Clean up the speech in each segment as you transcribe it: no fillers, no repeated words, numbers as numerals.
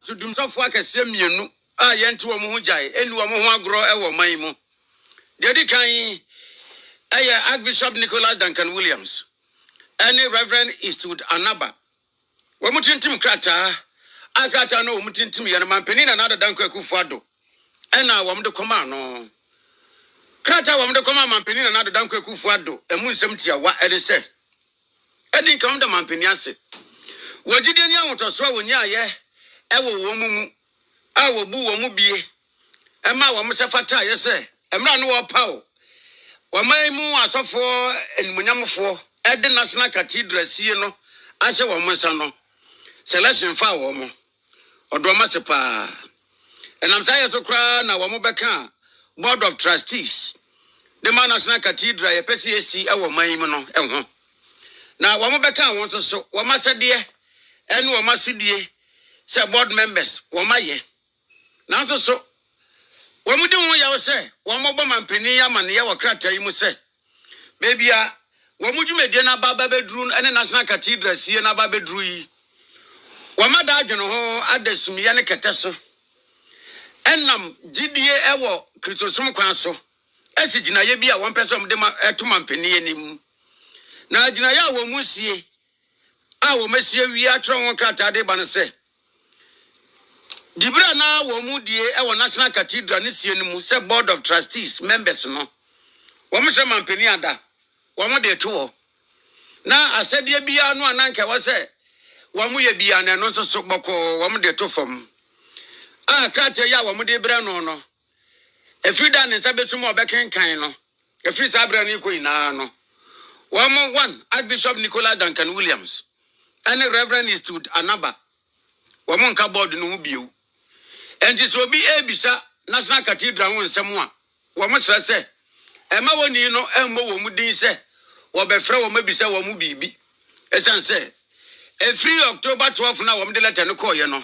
so dum so fo akese mienu a yente wo mo ho jae enu wo mo ho agro e wo man mu de di kan Archbishop Duncan Williams and Reverend Eastwood Anaba wo mutintim krata akrata no wo mutintim ye no mampani Nana Addo Dankwa Akufo-Addo ena wo mde koma no krata wo mde koma mampani Nana Addo Dankwa Akufo-Addo emu nsem tia wa ede se edi kan de mampani ase wajide nya wotoso wonya ye ewo wo mumu a wo bu wo mu bie ema wo msefata ye se emra no wo pawo wo man mu asofo enmunyamfo ede National Cathedral sie no ase wo msa no selection fa wo mo odo masepa enam saye so kra na wo mo beka Board of Trustees the National Cathedral ye pesi esi ewo man mu no eho na wo mo beka won so wo masede ene wo masidie se board members wo maye na so wo mudi won ya wo se wo mo boma mpani ya mane ya wo krata yi mu se bebia wo mudwumedie na baba bedru ene National Cathedral sie na baba bedru yi wo mada adweno ho adasum ye ne keteso enam gidie ewo kristosum kwan so esigina ye bia won pese mo de ma etuma mpani anim na gina ya wo musie a wo mesie wi atro won krata de ba ne se Dibra na wo mu die e wo National Cathedral ni sie mu se Board of Trustees members no. Wo mo se mampani ada. Wo mo de to. Na asede bia no ananka wo se wo mu ye bia na no so boko wo mo de to fam. Ah krata ya wo mo de bra no no. Efrida ne sabe sumo obekenkan no. Efri sabra ni ko ina no. Wo mo one Archbishop Duncan Williams and Reverend Eastwood Anaba. Wo mo nka board no hu biu. Enti so bi ebisa National Cathedral won nsem a wo mo sere se ema woni no emmo wo mu din se wo befre wo mabisa wo mu bibi esan se free October 12 na wo mo de letter no call ye no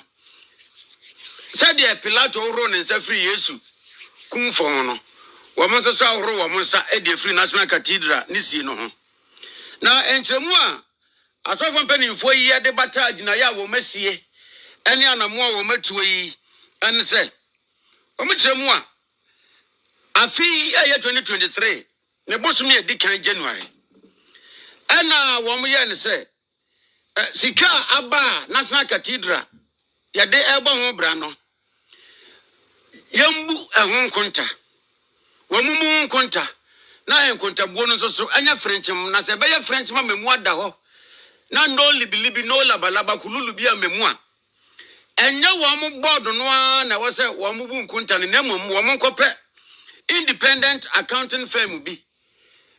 said the Pilato ro ne nsa free Yesu kumfon no wo mo so ro wo mo nsa e de free National Cathedral ni si no ho na enchemu a asofo mpanimfo yi de bata agina ya wo masie ene anamo wo matuo yi and say, Omichemua, afi year 2023, ne bosumi edikan January. Ena womuye ne say, sika aba National Cathedral, yade eba ho bra no. Yembu ehon konta. Womumu konta. Na en konta buo no so anya French na se be ye French ma memu ada ho. Na no libi no labalaba kululu bia memu a. Enya wo mo board no na wo se wo mo bu nkunta ne namom wo mo nkope independent accounting firm bi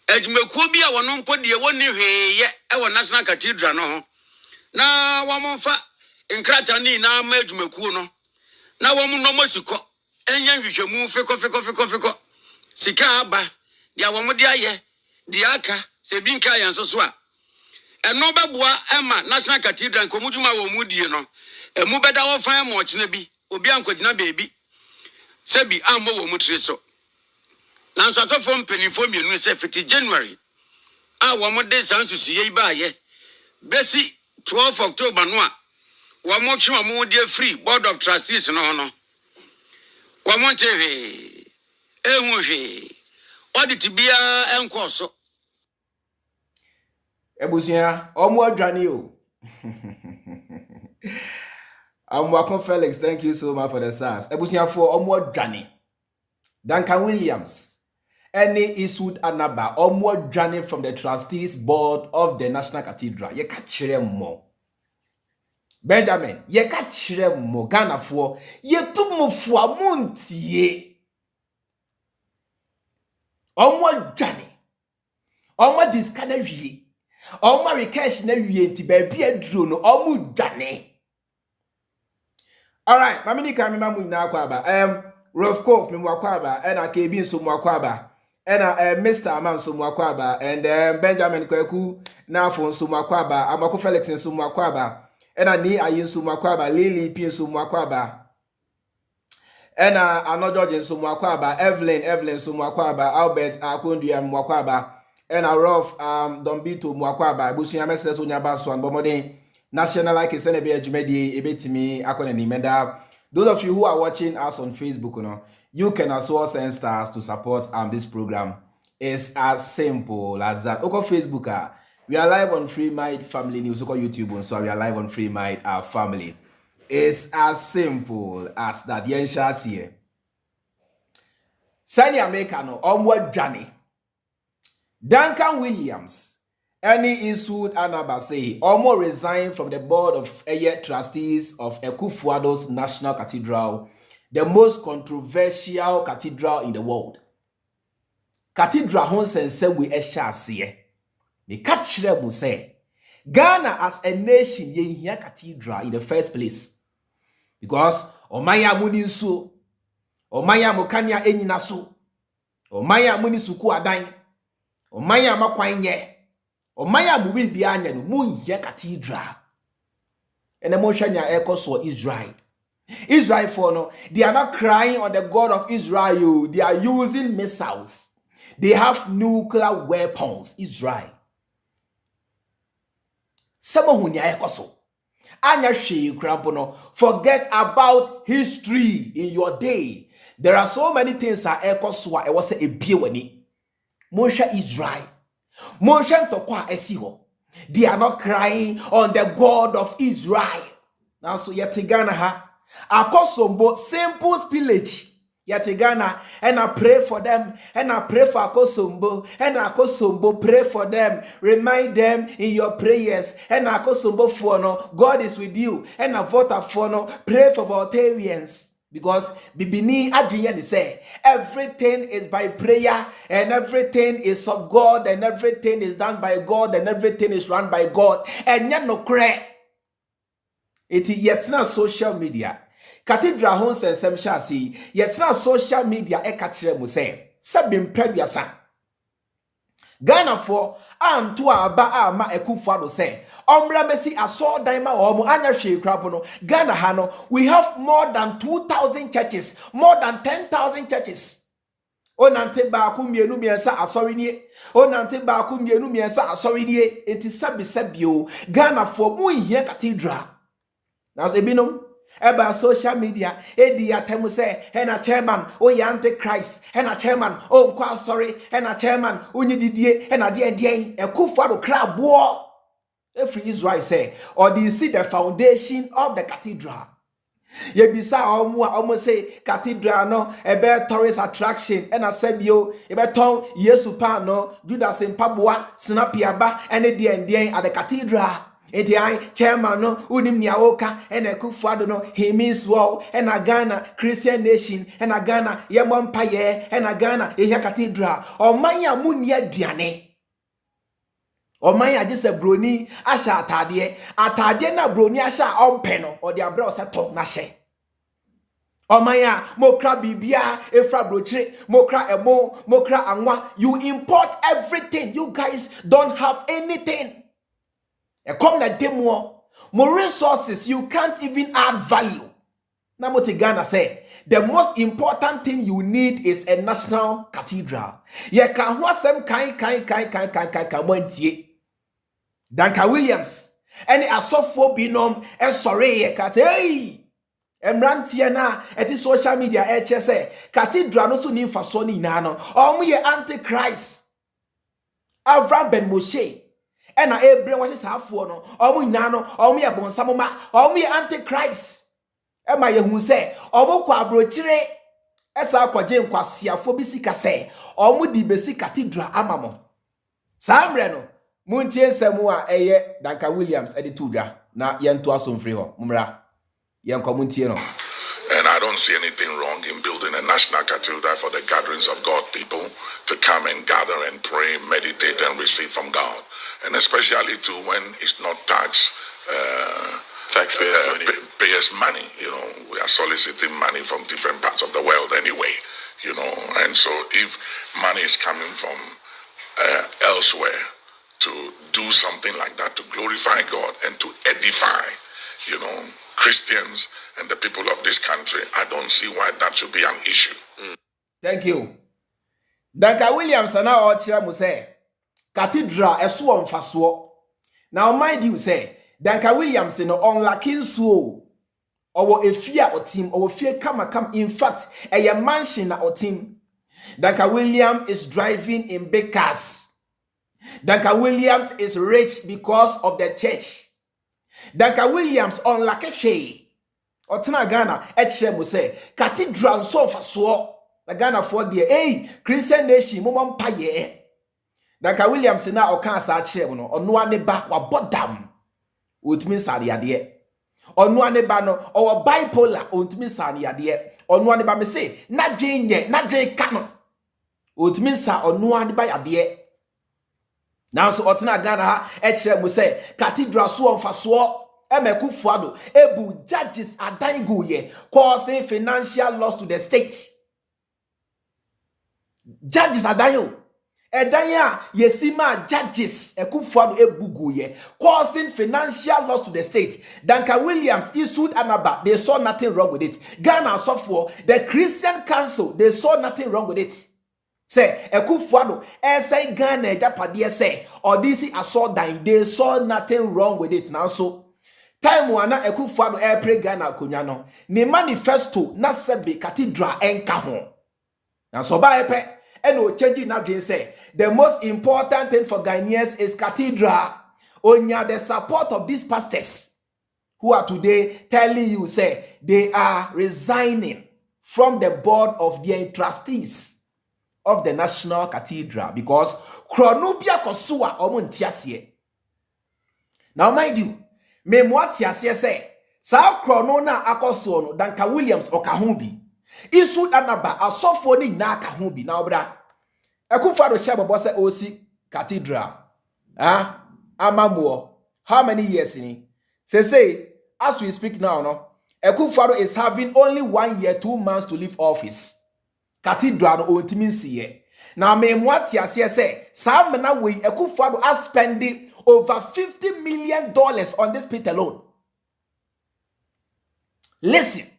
adwumakuo bi a wono mpodie woni hweye e wo National Cathedral no ho na wo mo fa nkrata ni na ma adwumakuo no na wo mo no mosiko enya hwehwemu feko sika aba dia wo mo de aye dia aka se bi nka yan so a eno beboa ema National Cathedral komudwuma wo mu die no emu beda wo fan mo chine bi obi ankwagina beebi sebi ammo wo mutire so na nso asofo mpanifo mienu se fiti January a wo mo de sansusu ye ba ye besi 12 October no a wo mo twa mo de free Board of Trustees no wo mo teve ehun hwe audit bia enko so ebusia omo adwane o welcome Felix, thank you so much for the SARS. Ebusia for Omo Johnny. Duncan Williams. Any Eastwood Anaba. Omo Johnny from the Trustees Board of the National Cathedral. Ye kachire mo. Benjamin. Ye kachire mo. Ghana for. Ye tumo fwa muntie. Omo Johnny. Omo diskane wiye. Omo rekesh na wiye nti baby edro no. Omo Johnny. All right, mamini ka mema mu na akwaba. Rofcoff me mu akwaba, and KB nso mu akwaba. And Mr. Aman nso mu akwaba, and Benjamin Kweku na fo nso mu akwaba, Amako Felix nso mu akwaba. And ni ayi nso mu akwaba, Lily P nso mu akwaba. And Ano George nso mu akwaba, Evelyn nso mu akwaba, Albert Akondua mu akwaba. And Rolf Dombito mu akwaba, Busunya Moses Onyaba so an bomodin. national like is be adwumadi ebetimi akona nimenda. Those of you who are watching us on Facebook, you can as well send stars to support this program. It's as simple as that. Oko Facebook, we are live on Free Mind Family News. Oko YouTube, so we are live on Free Mind Family. It's as simple as that. Yen shasi. Sani Americano, onward Johnny. Duncan Williams, any Eastwood Anaba say, Omo resigned from the Board of Trustees of Akufo-Addo's National Cathedral, the most controversial cathedral in the world. Cathedral hon sense we shall the catchere mu say, Ghana as a nation yen here cathedral in the first place. Because Omaya muni so, Omaya mokanya enyina so, Omaya muni suku adan, Omaya makwanye, Omaya mubil bianya no mun here cathedral. And the motion ya echo so Israel. Israel for no, they are not crying on the God of Israel. They are using missiles. They have nuclear weapons. Israel. Forget about history in your day. There are so many things I was a biwani. Moshe Israel. Moshe Tokwa Esiho. They are not crying on the God of Israel. Now so yatigana ha. Akosombo simple spillage. Yatigana, and I pray for them, and I pray for Akosombo, and Akosombo pray for them, remind them in your prayers, and Akosombo for no, God is with you, and I vote for no, pray for Voltarians. Because Bibini Adrian say everything is by prayer, and everything is of God, and everything is done by God, and everything is run by God, and yet no cray. It is yet not social media. Cathedral hon sen sem shasi yet na social media e ka kire mu say sabim prebiasa Ghana for anto aba ama Akufo-Addo say omra mesi aso dan ma omo anya hwe krapo no Ghana ha no we have more than 2,000 churches, more than 10,000 churches. Onante ba ku mienu miensa asori nie, onante ba ku mienu miensa asori nie, enti sabio Ghana for mu hia cathedral. Now ebinom eba social media edi atemu say ena chairman o ya antichrist ena chairman o nkwa sorry ena chairman onyi didie ena de Akufo-Addo krabo every Israel say or do you see the foundation of the cathedral ye bisa omo say cathedral no ebe tourist attraction ena sebio ebe ton Yesu pa no Judas mpaboa snapiaba ene de at the cathedral. Eti chairman no unim niaoka and Akufo-Addo no he means well and a Ghana Christian nation and a Ghana yemon paye and a Ghana ehia cathedral or manya munia diane or manya just a brony asha atade na brony asha ompeno or their bros a talk na she or maya mokra bibia efra brochre mokra emo mokra anwa. You import everything. You guys don't have anything. Come na demo more resources, you can't even add value. Now what Ghana say, the most important thing you need is a national cathedral. You can what some kind Duncan Williams any asofo binom e sorry ye ka hey emrantie na eti social media e che say cathedral no so ni mfaso ni na no omo ye antichrist Avram Ben Moshe ena Abraham was safo no omo nyina no omo ye bonsamoma omo ye antichrist e ma ye hu se omo kwa abrochire esa akwaje nkwasiafo bi sika se omo di besi cathedral amamo samre no muntie nsemu a eye Duncan Williams editudwa na yento asomfri ho mumra yenko muntie no. And I don't see anything wrong in building a national cathedral for the gatherings of God people to come and gather and pray, meditate and receive from God. And especially too when it's not taxpayers' money. Payers' money, we are soliciting money from different parts of the world anyway, And so if money is coming from elsewhere to do something like that, to glorify God and to edify, Christians and the people of this country, I don't see why that should be an issue. Thank you. Duncan Williams and now say cathedral esuo mfaso. Now mind you say Duncan Williams no unlocking so or a fear or team or fear come. In fact, a mansion or team. Duncan Williams is driving in big cars. Duncan Williams is rich because of the church. Duncan Williams unlocking shay. Or Tana Ghana, Echem say, Cathedral so for so. The Ghana for the Christian nation, Momon Paye. Duncan Williams na o kan sa kire no ono aneba wa bodam otimi sare yade ono aneba no o bipolar otimi sare yade ono aneba me say na dwen ka no otimi sa ono aneba yade now so otena Ghana ha e kire mu say cathedral so onfa so Akufo-Addo ebu judges adan go ye causing financial loss to the state. Judges adan Edanya yesima judges Akufo-Addo ebugoye causing financial loss to the state. Duncan Williams, Eastwood, Anaba, they saw nothing wrong with it. Ghana for the Christian Council, they saw nothing wrong with it. Say Akufo-Addo, say Ghana Japadi say or this assault dying, they saw nothing wrong with it. Now so time wana Akufo-Addo pray Ghana kunyano ni manifesto na sebe cathedral enka ho. Now so ba epe and no changing that say the most important thing for Ghanaians is cathedral. Onya the support of these pastors who are today telling you say they are resigning from the board of the trustees of the National Cathedral because Chronopia Kosua omuntiasie. Now mind you, me mwatiasie say sa chrono na akoso no Duncan Williams okahubi. Isu Anaba asofo ni na akahubi na obra. Akufo-Addo share say osi cathedral. Amamuo. How many years in? Say as we speak now no. Akufo-Addo is having only 1 year 2 months to leave office. Cathedral no ontimi nsiye. Now me mwatiasie say sa mena we Akufo-Addo has spending over $50 million on this pit alone. Listen.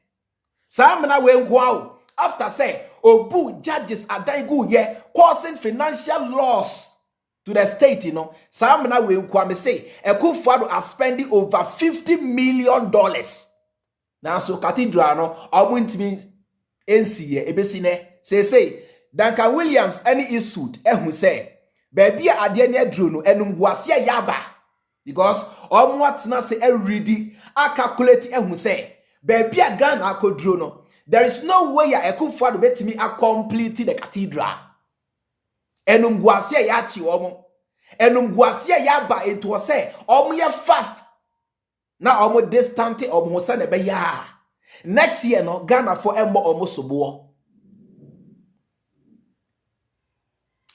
Samana we wow after say obu judges adaigu ye causing financial loss to the state, you know. Samana we kwame say Akufo-Addo are spending over $50 million. Now so cathedral no omuntimi NCA ebesine say Duncan Williams any Eastwood ehun say baby ade ne adru no enum guase yaba because omwatena say ready a calculate ehun say baby a Ghana akodro no there is no way Akufo-Addo betimi a complete the cathedral enum guase ya chi omo enum guase yaba into say omo ye fast na omo distant omo se ne be ya next year no Ghana for embo omo sobo.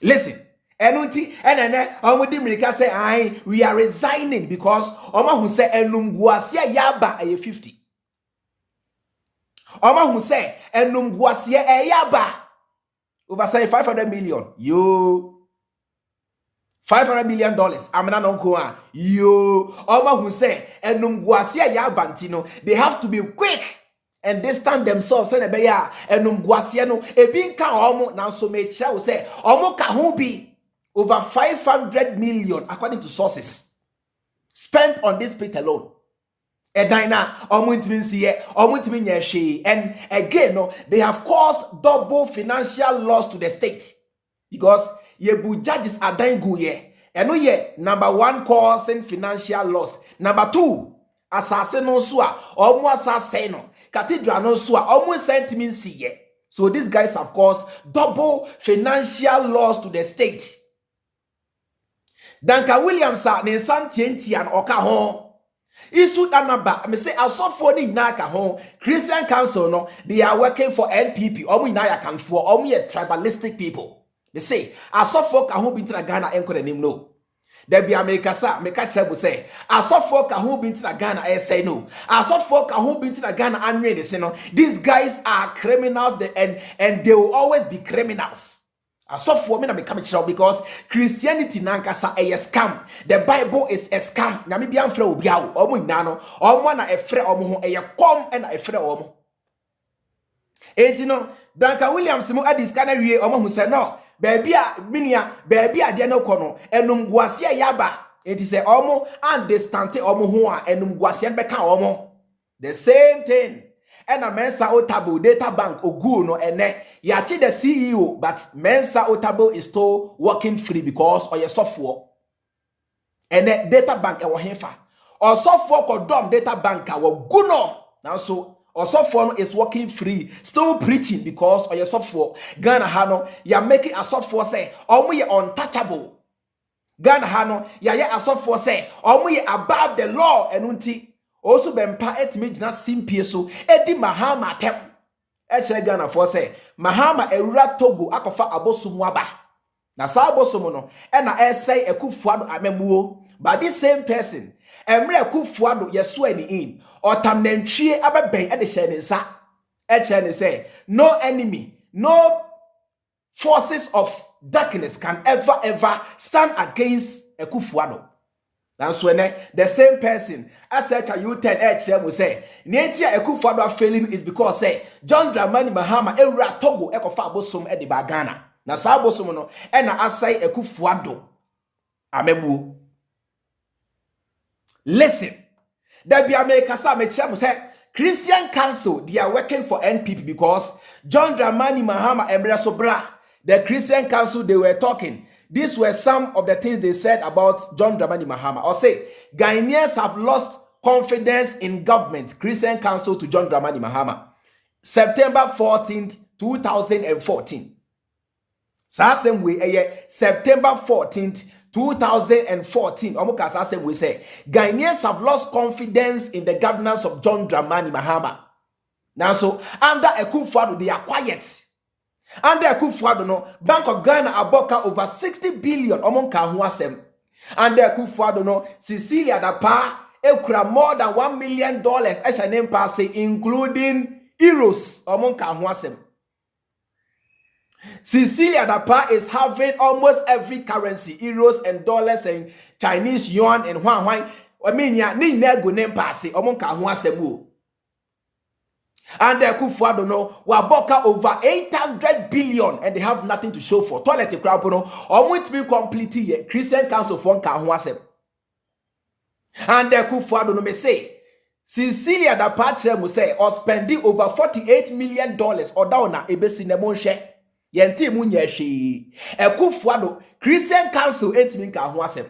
Listen, enunti enene omo di mirika say we are resigning because omo hu say enum guase yaba 50. Oma who say enum guasie yaba over say 500 million. Yo $500 million. Amena nonko yo Oma who say enum guasie yaba ntino they have to be quick and they stand themselves say beya enum guasie no ebi nka omo na so me kira wo say omo ka ho bi over 500 million according to sources spent on this pit alone. Edina omuntimi nyeshe and again no they have caused double financial loss to the state because yebu judges adangu ye eno ye number 1 causing financial loss, number 2 asase no so a omu asase no cathedral no so a omu sentimi nsiye. So these guys have caused double financial loss to the state. Duncan Williams ne santienti an oka ho Eastwood Anaba, me say asofo ni naka ho Christian Council no they are working for NPP omu ina can for omu ye tribalistic people. They say asofo ka ho binti na Ghana enko na nim no. There be America sa me ka trebu say asofo ka ho binti na Ghana say no. Asofo ka ho binti na Ghana anwe de say no. These guys are criminals and they will always be criminals. Asofo me na me come chiro because Christianity nankasa a scam. The Bible is a scam. Na me bia mfra obi awo. Omo nyina no. Omo na efre omo ho eye kom e na efre omo. Enti no Duncan Williams mo adis kana wie omo hu se no. Baby a minia baby ade no kono enum guase yaba It is a omo and distante omo ho a enum guasien beka omo. The same thing. And a Mensa Otabo data bank ogu no ene yachi the CEO, but Mensa Otabo is still working free because of your software. And the data bank e wo hefa. Or software called dom data bank wo guno. Now so or software is working free, still preaching because of your software. Ghana Hano, you're making a software say, or we untouchable. Ghana Hano, ya a software say, or we above the law and unti. Also bempa etmijna simpie so edi Mahama tem. Eche Ghana for say, Mahama ewura Togo akofa abosom aba. Na sa abosom no, e na say Akufo-Addo amemuo. But this same person, Emre Akufo-Addo yeso ani in. Otam nantwie abeben e de hye ne nsa e ne say no enemy, no forces of darkness can ever stand against Akufo-Addo. That's when the same person as such a U10 will say Netia Akufo-Addo failing is because say John Dramani Mahama ewura Togo ekofa abosom e de bagana. Na sa abosom no e na asai Akufo-Addo amebu. Listen. There be America say Christian Council, they are working for NPP because John Dramani Mahama Emre Sobra, the Christian Council, they were talking. These were some of the things they said about John Dramani Mahama. Or say, Ghanaians have lost confidence in government. Christian Council to John Dramani Mahama. September 14th, 2014. So same way, September 14th, 2014, we say Ghanaians have lost confidence in the governance of John Dramani Mahama. Now, so under Akufo-Addo, they are quiet. Under Akufo-Addo, no Bank of Ghana aboka over 60 billion among Kahuasem. Under Akufo-Addo, no Cecilia Dapa ekura more than $1 million as name passe, including euros among Kahuasem. Cecilia Dapa is having almost every currency, euros and dollars and Chinese yuan and huan. I mean, ya ni nego name pass among Kahuasemu. And the Akufo-Addo no waboka over 800 billion and they have nothing to show for. Toilet crowd no almost be completely Christian Council for Kahuasem. And the Akufo-Addo no me say Cecilia Dapa say or spending over $48 million or down na ebesi nemonshe. Yenti munye shi Akufo-Addo Christian Council entimi ka ho asem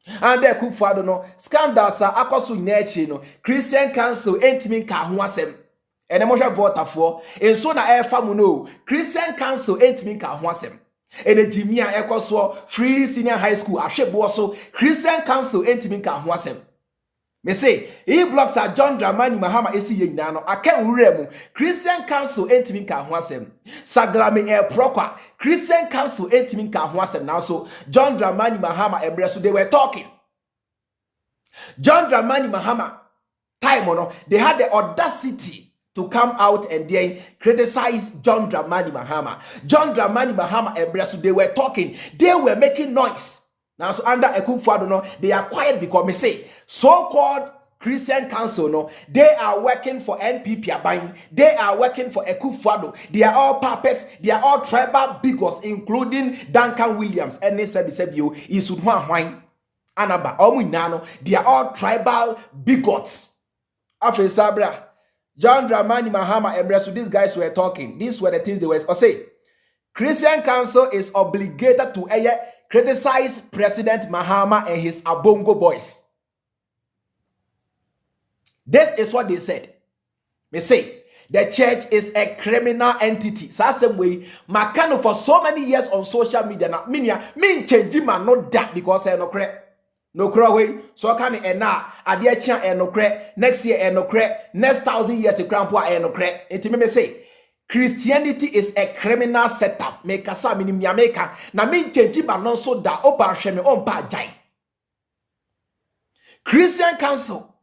and Akufo-Addo no scandal sa akoso nyachi no Christian Council entimi ka ho asem ene mo hwe voter for enso na efa mu no Christian Council entimi ka ho asem ene jimia ekoso free senior high school ahwebo so Christian Council entimi ka ho asem. Me say, blocks are John Dramani Mahama esi ye nyina no akan wure mu Christian Council entimi ka ho asem. Saglame prokwa Christian Council entimi ka ho asem. Now so John Dramani Mahama Emre so they were talking. John Dramani Mahama time no they had the audacity to come out and then criticize John Dramani Mahama. John Dramani Mahama Emre so they were talking. They were making noise. Now, so under Akufo-Addo, no, they are quiet because me say so-called Christian Council, no, they are working for NPP Abayin. They are working for Akufo-Addo. They are all purpose. They are all tribal bigots, including Duncan Williams and Eastwood, Anaba, Omunano. They are all tribal bigots. After Sabra, John Dramani Mahama and rest of these guys were talking. These were the things they were say. Christian Council is obligated to criticize President Mahama and his Abongo boys. This is what they said. They say the church is a criminal entity. So same way, Makano for so many years on social media now, mean changing man not that because I no credit. No way. So can it na adia chan no credit. Next year no credit. Next 1,000 years the crown no credit. It me say Christianity is a criminal setup. Make a sa minim yameka. Na min change ba non so da oba hweme on pa jai. Christian Council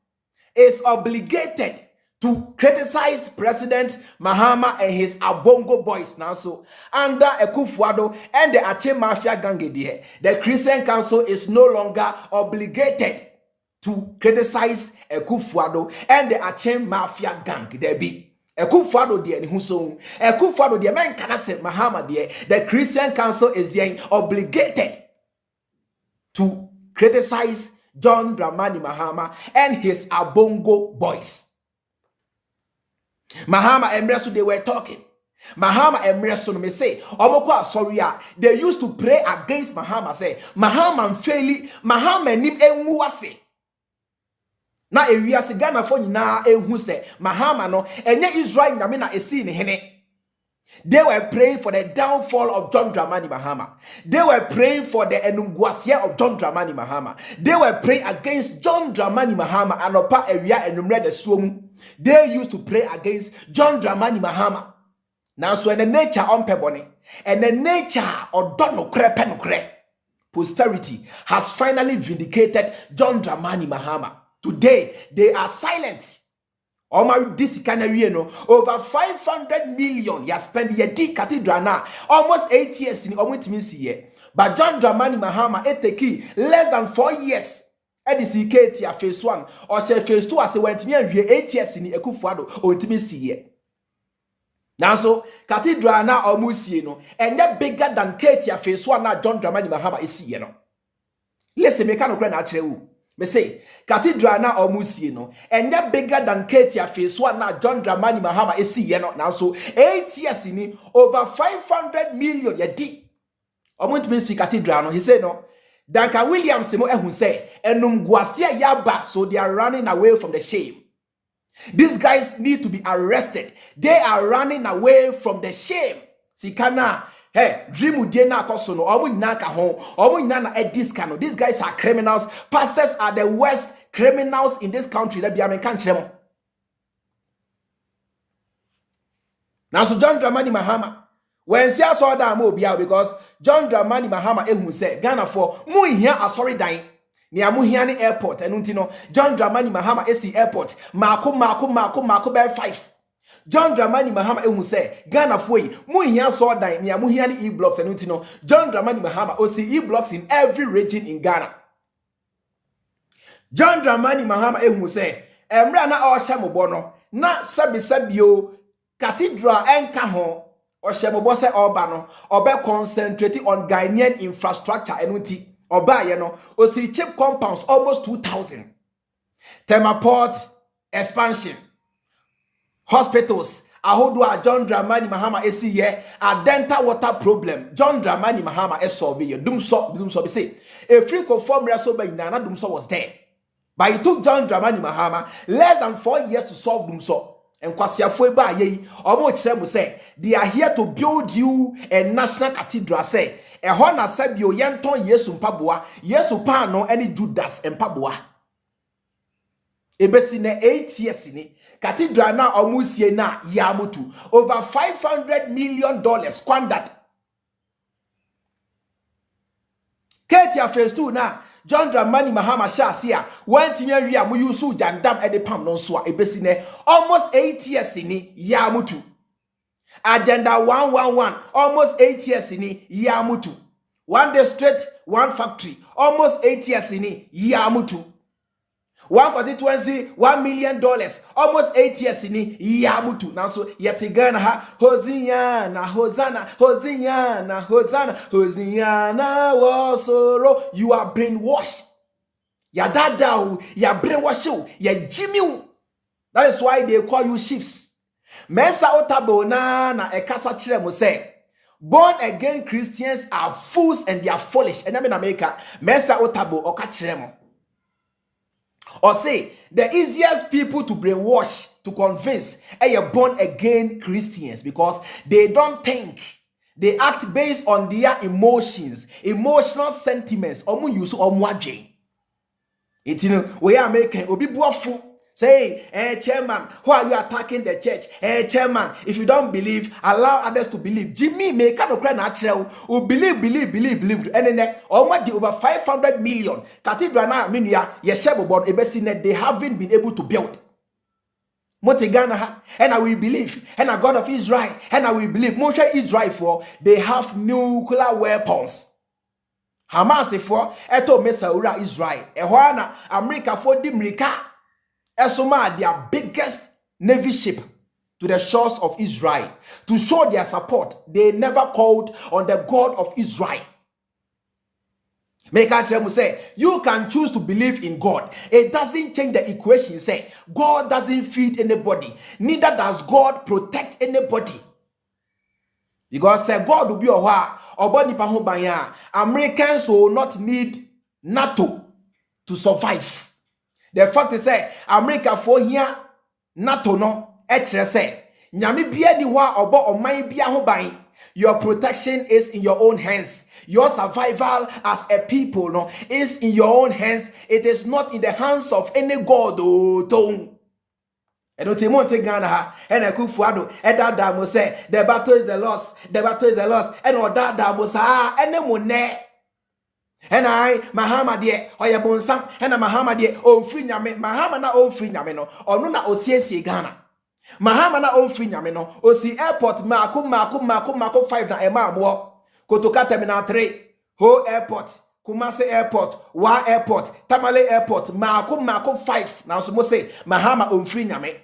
is obligated to criticize President Mahama and his Abongo boys now so under Akufo-Addo and the Ache Mafia gang there. The Christian Council is no longer obligated to criticize Akufo-Addo and the Ache Mafia gang there be. Akufo-Addo there ni huso. Akufo-Addo there man kana say Mahama there. The Christian Council is there obligated to criticize John Dramani Mahama and his Abongo boys. Mahama and Mresu, they were talking. Mahama and Mresu, me say, Omokwa sorry, they used to pray against Mahama, say, Mahama faili, Mahama nim enwase. Na area se Ghana for na ehu se Mahama no enye Israel na me na esi ne hene. They were praying for the downfall of John Dramani Mahama. They were praying for the enumguasia of John Dramani Mahama. They were praying against John Dramani Mahama and opa area enumre de suomu. They used to pray against John Dramani Mahama. Now so in the nature on pebone and the nature of Dono Kre posterity has finally vindicated John Dramani Mahama. Today they are silent. This canary, over 500 million you spend your D cathedral now, almost 8 years in almost year. But John Dramani Mahama take less than 4 years. Edisi phase 1 or phase 2 as went near 8 years in Akufo-Addo or year. Now so cathedral now almost and that bigger than Katia phase 1 now John Dramani Mahama is here. Listen, me can not me say cathedral na omusie no and that bigger than Katia phase 1 na John Dramani Mahama esi ye no now so 8 years ni over 500 million ye di omuntimi si cathedral no he say no Duncan Williams mo ehun say enum guasia yaba so they are running away from the shame. These guys need to be arrested. They are running away from the shame. Sikana hey, dream na kosono omu naka hon omu na ediskano. These guys are criminals. Pastors are the worst criminals in this country. Let be amen kan chemo. Now so John Dramani Mahama when see saw that mo bia because John Dramani Mahama ehun say Ghana for mu hia asori dan ni amu hia ni airport enunti no John Dramani Mahama esi airport mako by 5. John Dramani Mahama ehun say Ghana for yi mu hia so dan ni amu hia ni e-blocks enunti no John Dramani Mahama osi e-blocks in every region in Ghana. John Dramani Mahama ehun say emra na o hye mo no na sabio cathedral enka ho o hye mo se oba no obe concentrate on Ghanaian infrastructure enunti oba ye no osi cheap compounds almost 2,000 Temaport expansion hospitals ahodo John Dramani Mahama esi ye a dental water problem John Dramani Mahama e solve ye dum so be say a free conform reso by Nana Dumso was there but it took John Dramani Mahama less than 4 years to solve Dumso and kwasiafo ba ye omo kire mo say they are here to build you a national cathedral say e ho na sabio yenton Yesu mpaboa Yesu pa no any Judas mpaboa ebesi na 8 years ni cathedral na omusie na yamutu over $500 million squandered. Katia phase 2 na John Dramani Mahama Shasia went in area mu yusu jandam e de pam no so ebesi ne almost 8 years ni yamutu. Agenda 111 almost 8 years ni yamutu. One district, one factory almost 8 years ni yamutu. One constituency, $1 million, almost 8 years in Yamutu. Now so Yatigana ha Hosiana, Hosanna, Hosiana, Hosanna, Hosiana wasoro. You are brainwashed. Ya dada, ya brainwash, ya Jimmy. That is why they call you chiefs. Mensa otabona na ekasa chiremo say. Born again Christians are fools and they are foolish. And I'm in America. Mensa otabo okachiremo. Or say, the easiest people to brainwash, to convince, are born again Christians because they don't think. They act based on their emotions, emotional sentiments. Omu use omwaje. It's we are making obi buafu. Say, chairman, why are you attacking the church? Chairman, if you don't believe, allow others to believe. Jimmy make kind of cry natural. Who believe. And then almost over 500 million cathedral na minya yeshebo ebesine they haven't been able to build. Motegana and I will believe, and a God of Israel, and I will believe. Moshe Israel for they have nuclear weapons. Hamas for eto mesaura Israel. Ehwana America for dimrika. Esoma their biggest navy ship to the shores of Israel to show their support. They never called on the God of Israel. Make a say you can choose to believe in God. It doesn't change the equation. Say God doesn't feed anybody, neither does God protect anybody. Because say God will be a wa or Americans will not need NATO to survive. The fact is say America for here NATO no say nyame bia ni wa obo oman bia ho ban. Your protection is in your own hands. Your survival as a people no is in your own hands. It is not in the hands of any god. And Otimonte Ghana ha and Akufo-Addo that mo say the battle is the loss. The battle is the loss. And that mo sa and ne. And I Mahama de oya bonsam and Mahama de o free nyame Mahama na o free nyame no onu na osiesie Ghana. Mahama na o free nyame no osi airport mako 5 na ema amo Kotoka terminal 3 Ho airport Kumasi airport Wa airport Tamale airport mako 5 na so mo say Mahama o free nyame.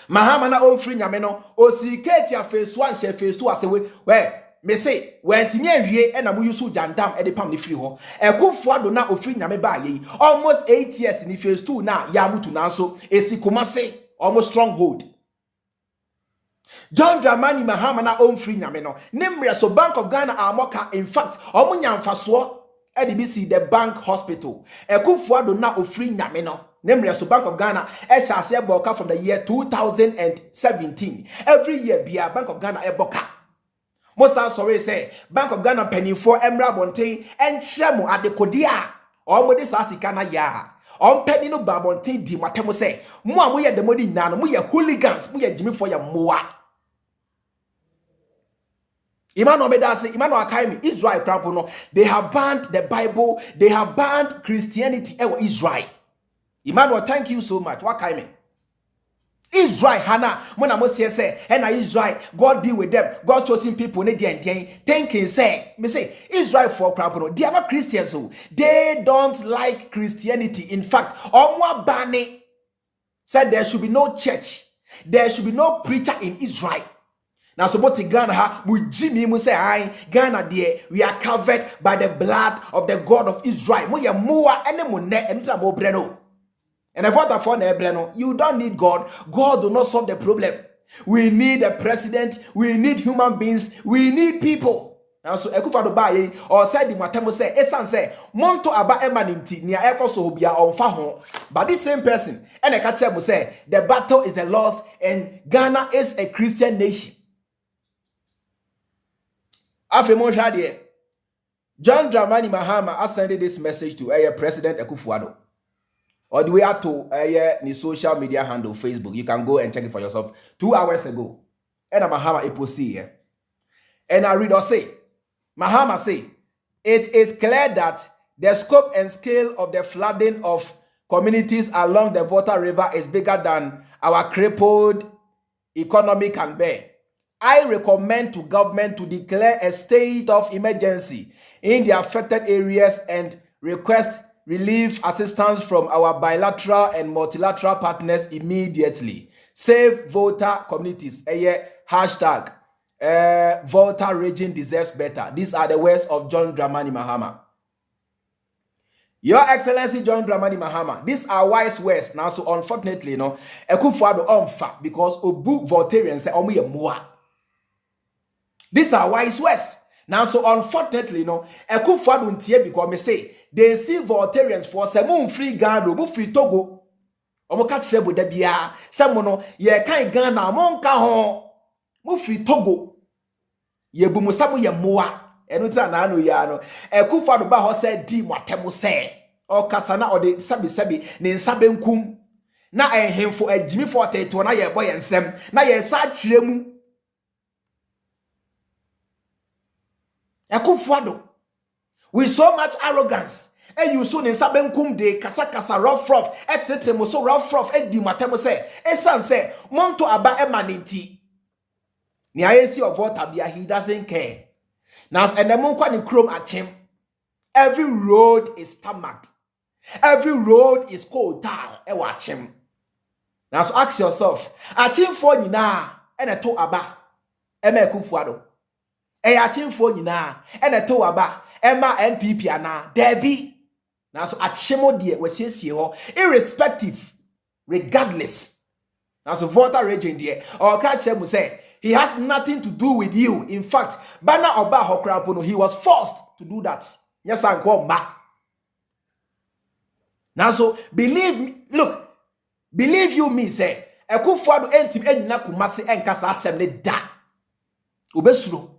Mahama na o free nyame no osi ketia phase 1 she phase 2 asewe we me say when timi awie e na mo yusu jandam e de pam ne free ho Akufo-Addo na ofri nyame ba ye almost 8 years in phase 2 na ya mutu na so esi Kumasi almost stronghold. John Dramani Mahama na free nyame no nemre so Bank of Ghana amoka in fact omunya mfaso e de bisi the bank hospital Akufo-Addo na ofri nyame no nemre so Bank of Ghana e shase boka from the year 2017 every year bia Bank of Ghana e boka. Mosa sorry say Bank of Ghana penny for Emra Bontain and Chemo at the Kodia or Modisasika na ya. On penny no Babontain di Matemo say, Mua we the money nana, we are hooligans, we are Jimmy for your moa. Imano Bedasi, Imano Akaimi, Israel Crampono, they have banned the Bible, they have banned Christianity or Israel. Imano, thank you so much. What Kaimi? Israel, Hannah, when I must say, and Israel, God be with them. God's chosen people, thinking, say, me say, Israel for crap, they are not Christians, so they don't like Christianity. In fact, Omwa Bani said there should be no church, there should be no preacher in Israel. Now, so what Ghana, we Jimmy say, I Ghana, dear, we are covered by the blood of the God of Israel. We are more and breno. And I vote for Nebreno. You don't need God. God will not solve the problem. We need a president. We need human beings. We need people. And so Akufo-Addo baye or said the Matemo say, Esan say, Monto aba emaninti niya eko so bia on fa. But this same person, and a catcher will say, the battle is the loss, and Ghana is a Christian nation. After John Dramani Mahama ascended this message to President Akufo-Addo. Or the way out to the social media handle Facebook. You can go and check it for yourself. 2 hours ago. And Mahama a post here. And I read or say, Mahama say, it is clear that the scope and scale of the flooding of communities along the Volta River is bigger than our crippled economy can bear. I recommend to government to declare a state of emergency in the affected areas and request relief assistance from our bilateral and multilateral partners immediately. Save Volta communities. Hashtag Volta region deserves better. These are the words of John Dramani Mahama. Your Excellency John Dramani Mahama. These are wise words. Now, so unfortunately, no, Akufo-Addo unfa because Obu Voltarians say omu ye moa. These are wise words. Now, so unfortunately, no, Akufo-Addo ntie because me say they see Voltarians for some free Ghana, but free Togo. Omo catch them with the bia. Some no, ye kind Ghana, monka ho. Mo free Togo. Ye bumusamu ye moa. Enuta na anu ya no. Akufo-Addo ba ho say di mwatemu say. O kasana o de sabi ne nsabe nkum. Na ehemfo ejimi 42 na ye boy ensem. Na ye sa kire mu. Akufo-Addo with so much arrogance, and you soon in Sabenkum de Kasa rough, etc. So rough, and di matemo say, Esan say, Monto aba emaniti. Ni ayesi of what abia, he doesn't care. Now, and the monka ni chrome at him. Every road is tarmacked. Every road is cold down. And watch him. Now, so ask yourself, at him for ni na, and a to aba, Eme Akufo-Addo. Achim for ni na, and a to aba. Emma NPP ana Debbie. Now so achemo de we siesie ho irrespective, regardless. Now so voter region there or catch him say he has nothing to do with you. In fact, Bana Oba Hokrapono, he was forced to do that. Yes, I call ma. Now so believe me, look, believe you me say Akufo-Addo entim enina kumase enkasa asem ne da. Obesuro.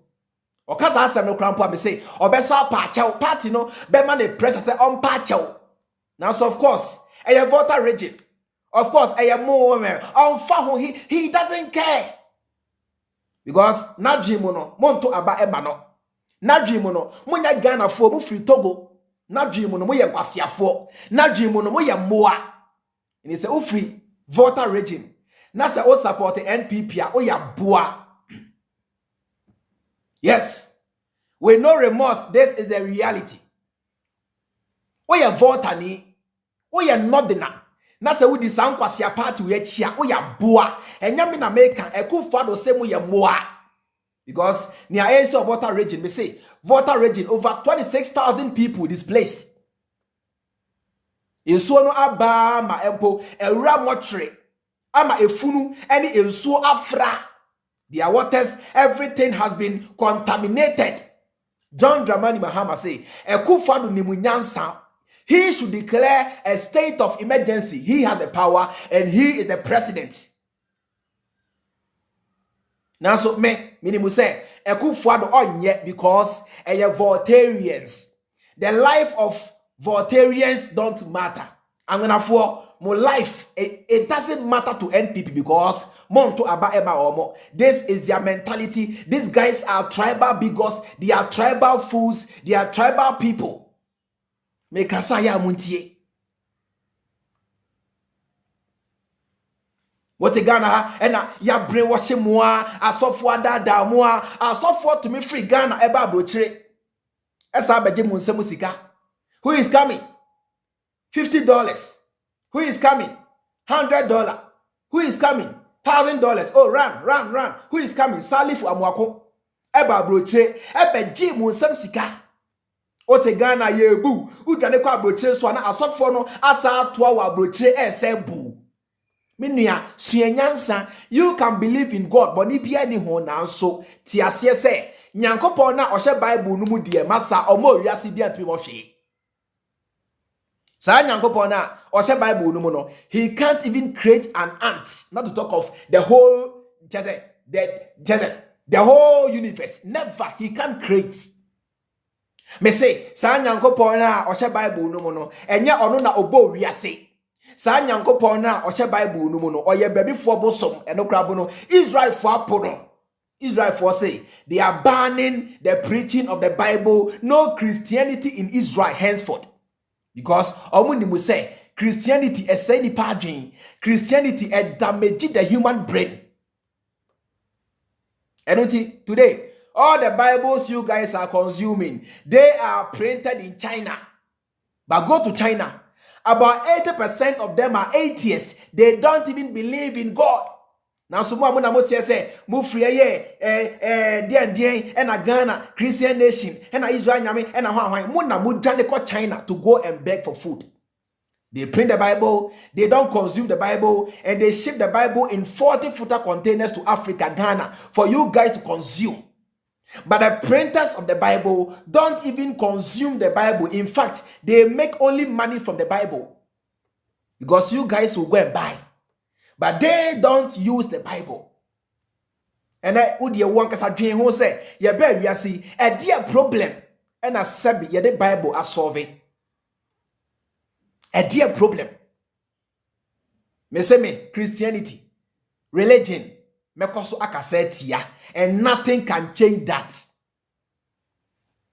Okasa asem no krampo am say obesa pa chaw party no be man the pressure say on pa chaw. Now so of course, a voter region. Of course, a more on fa he doesn't care. Because na dream no monto aba ema no. Na dream no munya Ghana fo mu free Togo. Na dream no moye kwasiafo. Na dream no moye moa. And he say o free voter region. Na say o support NPP a o ya boa. Yes. With no remorse, this is the reality. O ya voter ni o ya nodina. Na say we di san kwasia party we chia o ya boa. Enya me na make Akufo-Addo say mo ya moa. Because near AC of voter region, me say voter region over 26,000 people displaced. Insuo no aba ma empo ewura motre ama efunu any insuo afra. Their waters, everything has been contaminated. John Dramani Mahama say Akufo-Addo ni munyansa. He should declare a state of emergency. He has the power and he is the president. Now so minimum say Akufo-Addo onye because Voltarians. The life of Voltarians don't matter. I'm gonna for my life. It doesn't matter to NPP because monto aba ema omo. This is their mentality. These guys are tribal bigots. They are tribal fools. They are tribal people. Mekasaya muntie. What a Ghana and ya brainwash moi, a software da moi, a software to me free Ghana eba brotre. Esa beje munse musika. Who is coming? $50. Who is coming? $100. Who is coming? $1,000. Oh, run. Who is coming? Salifu amwako. Eba brotre. Beje munse musika. What a Ghana yebu. Udane kwa brotre so na asofo no asa toa wa brotre esebu. Minya suenyansa, you can believe in God, but ni bia ni ho na so ti ase se nyankopon na ohye Bible no mu die masa omo wiase bia ntimi mo hwe. Sa nyankopon na ohye Bible no mu no, he can't even create an ant, not to talk of the whole the whole universe. Never, he can't create. Me say sa nyankopon na ohye Bible no mu no, enye ono na obo wiase. Sa nyankopon na ohye Bible no mu no oye baby for bosom eno krabo no Israel for apono. Israel for say they are banning the preaching of the Bible. No Christianity in Israel henceforth. Because omunimu say Christianity is saying padrin. Christianity is damaging the human brain. And today all the Bibles you guys are consuming, they are printed in China. But go to China, about 80% of them are atheists. They don't even believe in God. Now, so more na mo say mo free and a Ghana Christian nation and a Israel nyame and a hwan mo na mo jane ko China to go and beg for food. They print the Bible, they don't consume the Bible, and they ship the Bible in 40-footer containers to Africa, Ghana, for you guys to consume. But the printers of the Bible don't even consume the Bible. In fact, they make only money from the Bible. Because you guys will go and buy. But they don't use the Bible. And I would you want to dream who say, "You better you see a dear problem." And I said, "Yeah, the Bible are solving a dear problem." Me say me Christianity, religion. And nothing can change that.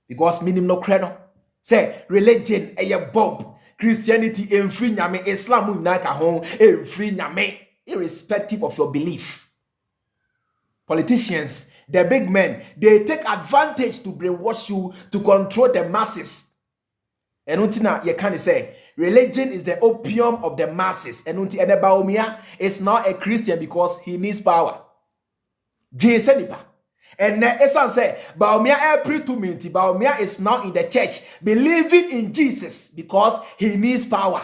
Because minim no creno. Say religion a bomb. Christianity en free nyame, Islam naka home en free nyame, irrespective of your belief. Politicians, the big men, they take advantage to brainwash you, to control the masses. And untina you can't say religion is the opium of the masses. And unti Enebaomia is not a Christian because he needs power. Jay Senipa. And Esan say, Baumia April to minti. Baumia is now in the church, believing in Jesus because he needs power.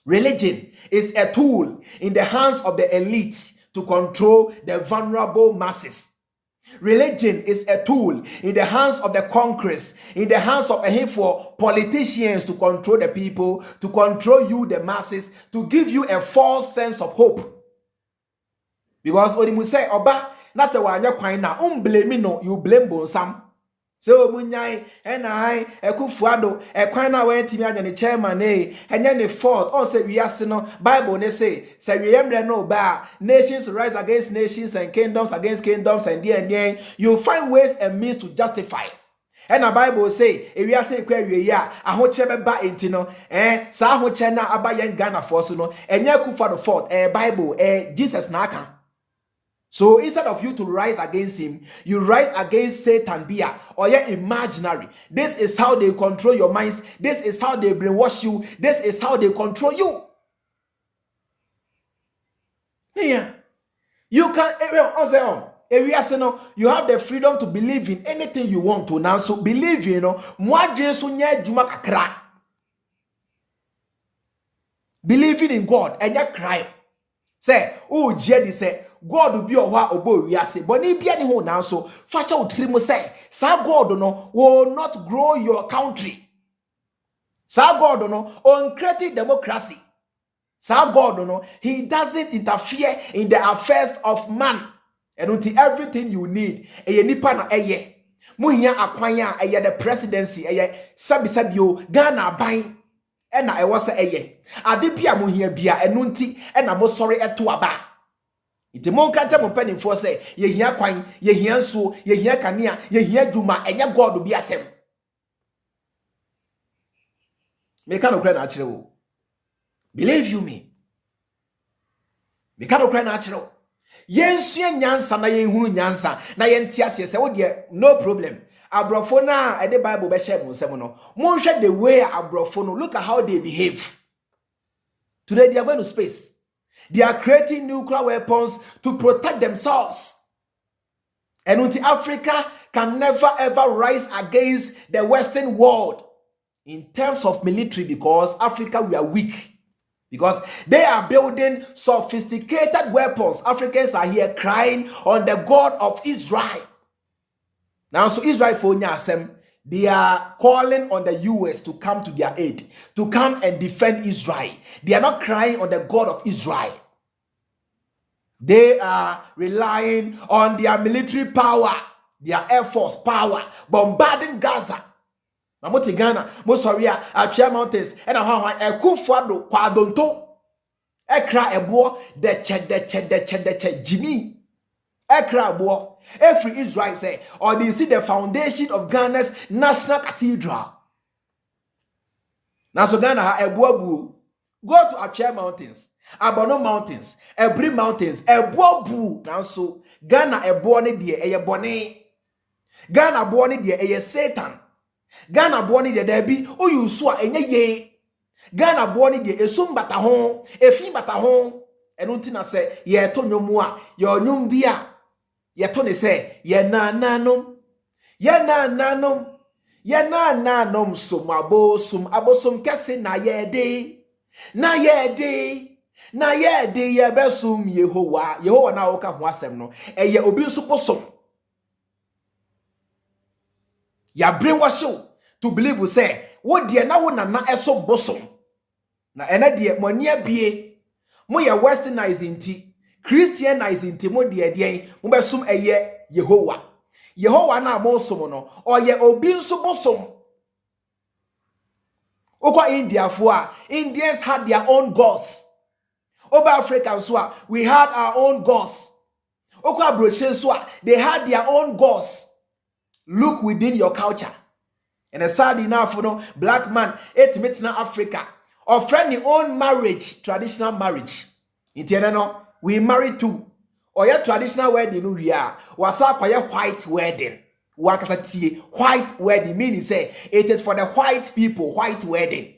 Religion is a tool in the hands of the elite to control the vulnerable masses. Religion is a tool in the hands of the conquerors, in the hands of a handful of politicians to control the people, to control you, the masses, to give you a false sense of hope. Because when you say, Oba, that's the one you're crying now, blame no, you blame Bonsam. So Munyai and I Akufo-Addo crying away to me and the chairman, and then the fourth, or say we ask no Bible, they say we remember no bar, nations rise against nations and kingdoms against kingdoms, and then you find ways and means to justify. And the Bible say, if we are saying we ya, I hope chebe ba intino, sa ho chena abayen Ghana for so no, and Akufo-Addo fourth, Bible, Jesus naka. So instead of you to rise against him, you rise against Satan Bia or your imaginary. This is how they control your minds. This is how they brainwash you. This is how they control you. Yeah. You can you have the freedom to believe in anything you want to now. So believe believing in God and your crime. Say, oh, Jedi say, God will be a obo wiase. But if you ho now so, fasha utrimo say, sa God no will not grow your country. Sa God no uncreated democracy. Sa God no, he doesn't interfere in the affairs of man. And until everything you need, nipa na muhiya akwanya the presidency sabi Ghana ban na was ade bia muhiya bia enunti na mo sorry eto aba. Iti mo nka mo panimfo say ye hia kwan ye hia nso ye hia kanea ye hia dwuma enye God bi asem. Me ka no kra na akire wo. Believe you me. Me ka no kra na akire wo. Yensua nyansa na yenhunu nyansa na yentiase se wo de no problem. Abrofo na e the Bible be share mo nsem no. Mo hwe the way abrofo no, look at how they behave. Today they are going to space. They are creating nuclear weapons to protect themselves. And until Africa can never ever rise against the Western world in terms of military, because Africa, we are weak. Because they are building sophisticated weapons. Africans are here crying on the God of Israel. Now, so Israel for Nyasem, they are calling on the US to come to their aid, to come and defend Israel. They are not crying on the God of Israel. They are relying on their military power, their air force power, bombarding Gaza. Mamoti Ghana, Mosoria, Achia Mountains, and Akufo-Addo Kwadonto. Ekra ebo the che Jimmy. Ekra ebo. Every Israel say, or they see the foundation of Ghana's National Cathedral. Now so Ghana ha ebo. Go to Achia Mountains, Abono Mountains, Ebri Mountains, ebo. Now so Ghana ebo ne die eye bone. Ghana ebo ne die eye Satan. Ghana boni de debi o yusu a enye ye. Ghana boni de esum bata ho, efi bata ho. Enu nti na se ye to nwomu a ye onwum bia ye to ne se ye nananom. Ye nananom. Ye nananom sum abosom kese na ye de. Na ye de. Na ye de ye besum Yehowa. Yehowa na oka ho asem no. Eye obi nso posom. Ya brainwash you to believe we say, what dear na na eso bosom. Na ena de mo nia bie. Mo ye westernizing ti, Christianizing ti mo de mo besum eye Yehowa. Yehowa na mo som no, o ye obi nso bosom. Oko India fo a, Indians had their own gods. Over Africans so a, we had our own gods. Oko Abrochen so a, they had their own gods. Look within your culture. And a sad enough, black man, 8 minutes in Africa. Or friendly own marriage, traditional marriage. In Tianano, we married too. Or your traditional wedding, we are. Was up for your white wedding. White wedding, meaning say, it is for the white people, white wedding.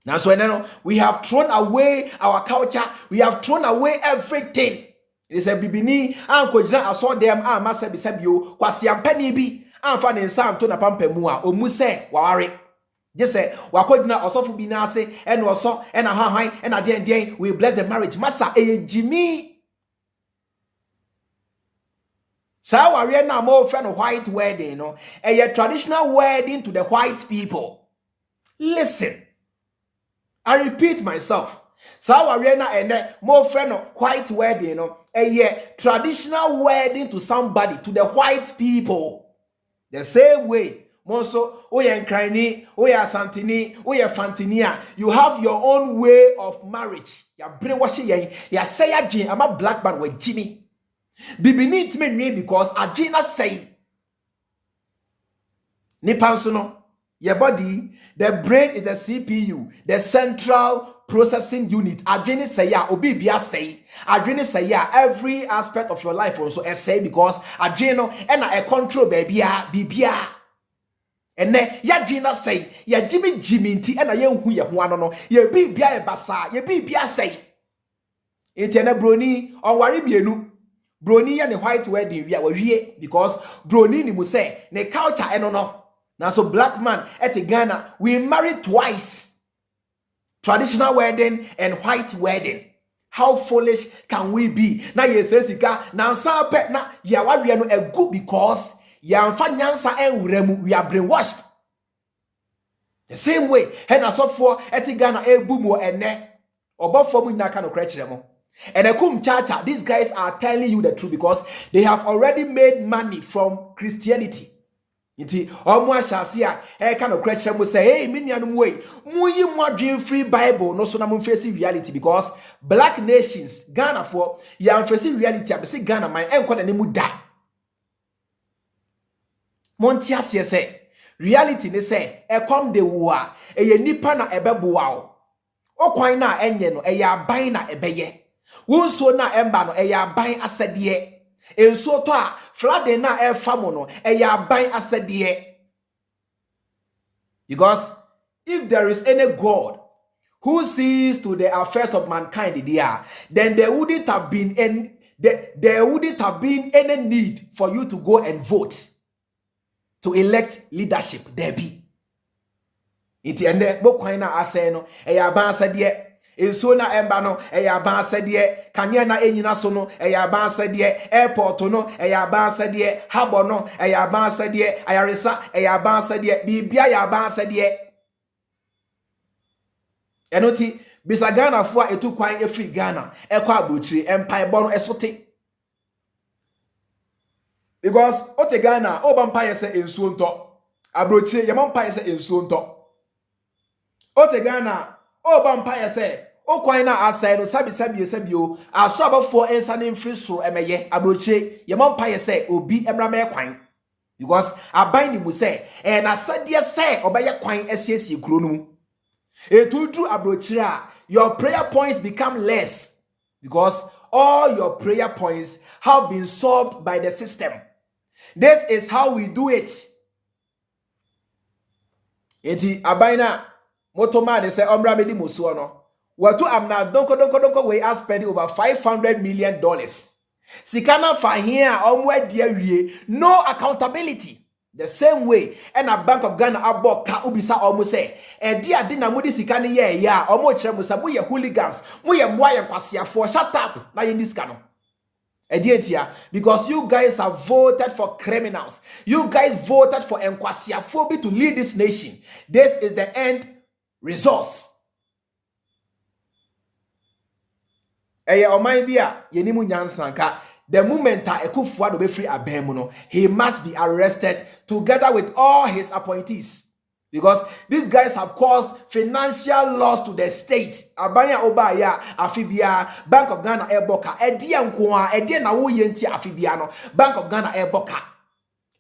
Now, so we have thrown away our culture. We have thrown away everything. It is a bibini anko jina aso dem ama sebisebio kwasi ampani bi amfa ne nsa anto na pampamu a omu se waware. Just say wakodina osofu bi na ase ene oso ena hwan ena den we bless the marriage masa jimi. Sa ware na mo fe no white wedding no a traditional wedding to the white people. Listen, I repeat myself. Sa ware na ene mo fe no white wedding no a traditional wedding to somebody, to the white people. The same way Monso, oye nkrani, oye asantini, oye fantinia. You have your own way of marriage. Ya brainwash ye. Ya say ya jin. I'm a black man with Jimmy. Bibini itme nwe because Ajina say. Nipansono. Your body, the brain is the CPU, the central processing unit. Ajini say ya, obibia say. Ajini say ya, every aspect of your life also say because Ajino and a control bibia. And then ya Gina say, ya Jimmy nti and a young who ya no, ye be bia basa, ye be bia say. Etienne Brony on worry mienu. Brony and the white wedding we because Brony ni say ne culture no. Now so black man at Ghana, we married twice. Traditional wedding and white wedding. How foolish can we be? Now ye says now sa pet na ya wa no a good because Yamfa nyansa enwuremu, we are brainwashed. The same way, hen asofo etigana ebumo ene obofomu nyaka no krechiremo. And akum chacha, these guys are telling you the truth because they have already made money from Christianity. Iti omo ashasia e kind of krechiremo say, hey, minyanum way, muyi mo dream free Bible no so na mo face reality because black nations Ghana for ya face reality abese Ghana man enko na nemu da. Montia say reality ne say e come de wo a e ye nipa na ebeboa o okwan na enye no e ya ban na ebeye wonso na emba no e ya ban asede enso to a flood na e famo no e ya ban asede because if there is any God who sees to the affairs of mankind there, then there wouldn't have been any need for you to go and vote to elect leadership. There be. Iti ende bokwan na ase no eya ban asede enso na emba no eya ban asede kanya na enyina so no eya ban asede airport no eya ban asede habo no eya ban asede ayaresa eya ban asede bibia ya ban asede enoti bisa Ghana fo a etu kwan efri Ghana ekwa abrochire empire bo no esote. Because ote Ghana oba mpaye se ensuo nto abrochire ye mpaye se ensuo nto ote Ghana oba mpaye se okwan na asai no sabio aso abafo ensa ne mfiri so emeye abrochire ye mpaye se obi emra me kwan because aban ni mu se na sadie se obeye kwan asiesie kuro no mu etudru abrochire a your prayer points become less because all your prayer points have been solved by the system. This is how we do it. Eti abaina motoma de say omra medi musuo no. Watu amna donko we are spending over $500 million. Sikana fa here omwe dia wie no accountability. The same way and a Bank of Ghana abo ka ubisa omo say e dia de na mudi sika ne ye ya omo kire musa mo ye hooligans mo ye moa ye kwasiafo shut up na ye diska no e dia tia because you guys have voted for criminals, you guys voted for enkwasiafo to lead this nation. This is the end resource. Eye oman bia ye nimu nyansanka. The moment Akufo-Addo be free abemuno, he must be arrested together with all his appointees. Because these guys have caused financial loss to the state. Abanya Obaya, Afibia, Bank of Ghana Eboka, Edian Kwa, Edian Awuyenti Afibiano, Bank of Ghana Eboka.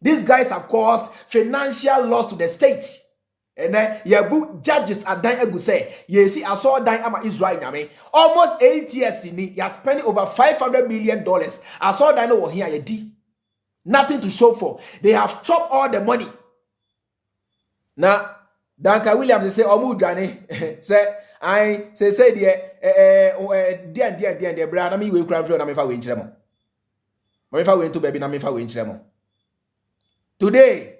These guys have caused financial loss to the state. And then yabu judges are dying egu say, ye see, I saw dying ama Israel name. Almost 8 years in it, you are spending over $500 million. I saw dying over here, ye di. Nothing to show for. They have chopped all the money. Now, Duncan Williams say, Omu Jani, say, I say, dear, the brand, I mean, we cry for Namifa Winchremo. If went to baby Namifa Winchremo. Today,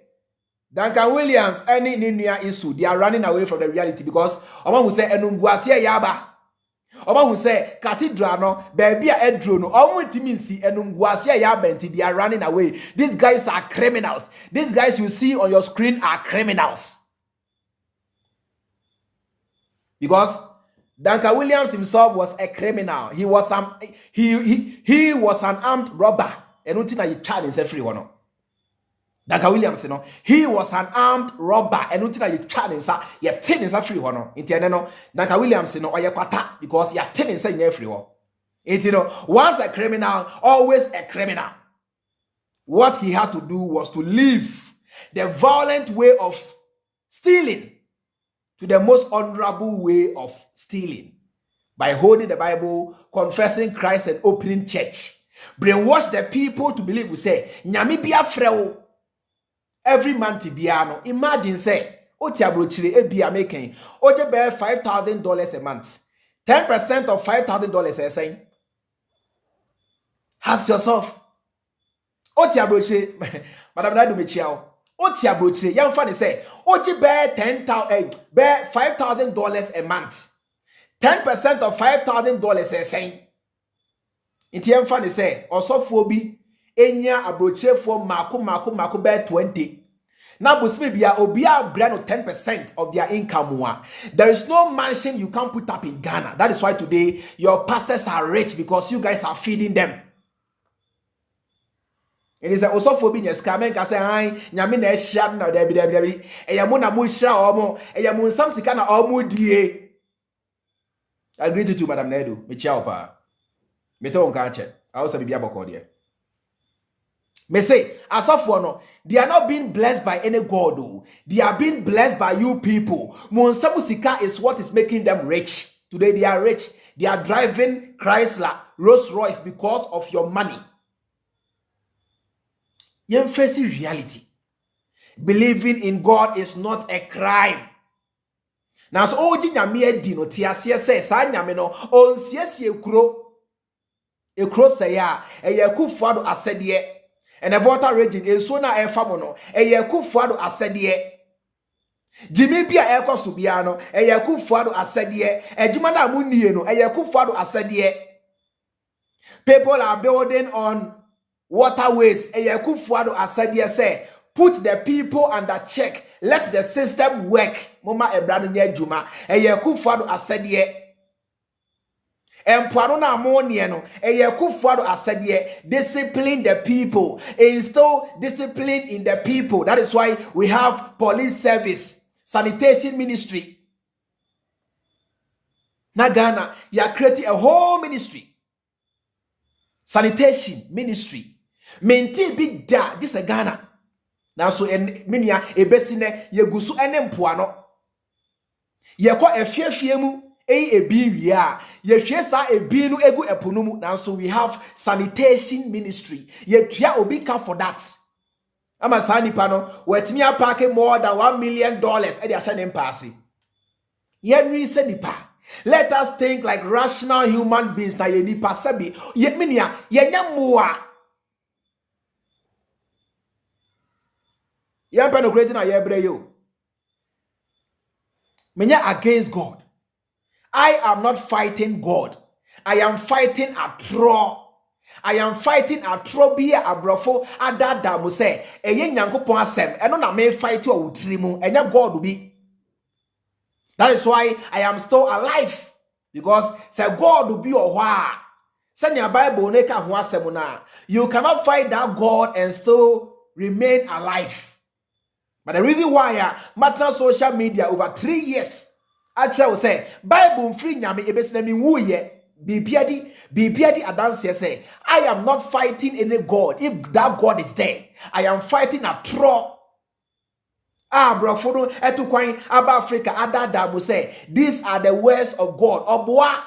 Duncan Williams and Ninia Isu, they are running away from the reality because Oman who say Enumguasia Yaba. Oman who say Cathedral no, baby Edro no, Oman Timinsi Enumguasia Yabenti, they are running away. These guys are criminals. These guys you see on your screen are criminals. Because Duncan Williams himself was a criminal. He was he was an armed robber. And nothing that you challenge everyone. Duncan Williams, you know, he was an armed robber. And nothing that you challenge, you telling everyone. No, Duncan Williams, you know, or you pata because you are telling saying everyone. It you know, once a criminal, always a criminal. What he had to do was to leave the violent way of stealing to the most honorable way of stealing by holding the Bible, confessing Christ, and opening church. Brainwash the people to believe. We say, "Nyami bia freo." Every month biano. Imagine say, "Otia brochire e bia making. Oje bear $5,000 a month. 10% of $5,000 is saying." Ask yourself, "Otia brochire, Madam Nadu Michiao." Otia brochire, young funny say, "Oje bear bear $5,000 a month. 10% of $5,000 is saying." Inti young funny say, "Also phobi." Enya abroche for mako bear 20. Now Busmibia obia brand 10% of their income. There is no mansion you can put up in Ghana. That is why today your pastors are rich because you guys are feeding them. It is also for being a scammer. I say, "I nyamina sham na debi. Eyamuna musha omo. Eyamun samsikana omo die." I agree to you, Madam Nedu. Michao pa. Meto on kanche. I also be able to me say, as of no, they are not being blessed by any God. Though. They are being blessed by you people. Monsamusika is what is making them rich. Today they are rich. They are driving Chrysler, Rolls Royce because of your money. You face reality. Believing in God is not a crime. Now, so oji nyame di no tiasie se sa nyame no onsiesie ekro seya eye Akufo-Addo asede. And a water region is so na a famono, a Akufo-Addo assedie. Jimmy Pia Eko Subiano, a Akufo-Addo assedie, a Jumana Munieno, a Akufo-Addo assedie. People are building on waterways, a Akufo-Addo assedie say, put the people under check, let the system work. Mama Ebranu Juma, a Akufo-Addo assedie. And Pwanona Amoniano, a Akufo-Addo assedie, discipline the people, instill discipline in the people. That is why we have police service, sanitation ministry. Na Ghana, you are creating a whole ministry, sanitation ministry. Maintain big da, this is Ghana. Now so minia ebesine ye gusu ene mpoano. Ye kwa efiemu. Ebiria ye hwesa ebinu egu eponumu. Now so we have sanitation ministry. Ye tua obika for that. Ama sani pano wetimi apake more than $1 million e dey ahye mpase. Ye reason nipa. Let us think like rational human beings na ye nipa sabi. Ye minia ye nyamoa. Ye pano creating na ye bre yo. Menya against God. I am not fighting God. I am fighting a troll. I am fighting a trobia abrofo adada mo say eye nyankopon asem eno na me fight o utirimu enya God will be. That is why I am still alive, because say God will be ohwa. Say your Bible ne ka ho asem na, you cannot fight that God and still remain alive. But the reason why matter social media over 3 years actually say Bible free nyame ebesina mi wuye bibiadi adanse say I am not fighting any God. If that God is there, I am fighting a troll. Brofo no etu kwan aba Africa adada mo say these are the words of God. Oboa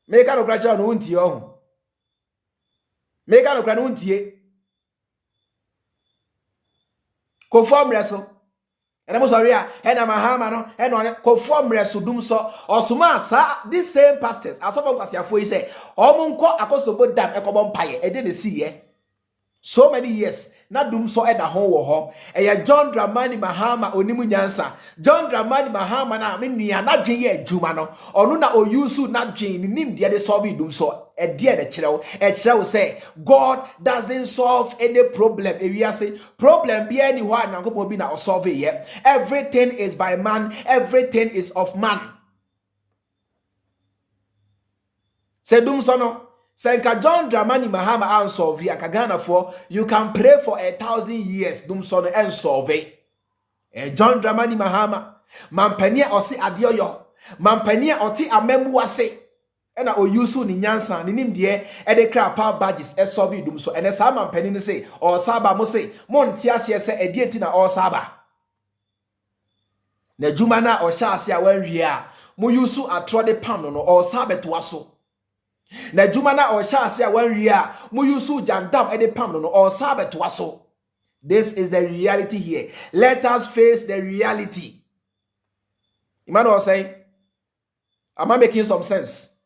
make no graduate no untie o. Make no graduate no untie. Conform wrestle. And I'm sorry, and I'm a hammer, and on conform resudum so, or suma, sir, these same pastors, as of as your say, Omunko akosobo dam ekobon paye, e didn't see ye. So many years, not doom so at the home. And John Dramani Mahama onimu nyansa. John Dramani Mahama na mini not jay jumano, or nuna o yusu not jane, nim dear the sobi doom so, a dear the child say, God doesn't solve any problem. If you say, problem be anyone, and go be or solve it yet. Everything is by man, everything is of man. Say doom so no. Senka John Dramani Mahama and solve ya Ghana for you can pray for 1,000 years dum son and solve John Dramani Mahama mampania osi adioyo mampania oti amemu wase ena oyusu ni nyansa ni nim de e de kra power badges e solve dum so ene sa mampani ni say o saba mo say monti ase se edi enti na o saba na juma na o sha ase a wan wie a mo yusu atrode pam no o saba to aso na juma na o sha ase a wan wie a mo yusu jandam e de pam no o saba to aso. This is the reality here. Let us face the reality. Emmanuel saying, am I making some sense?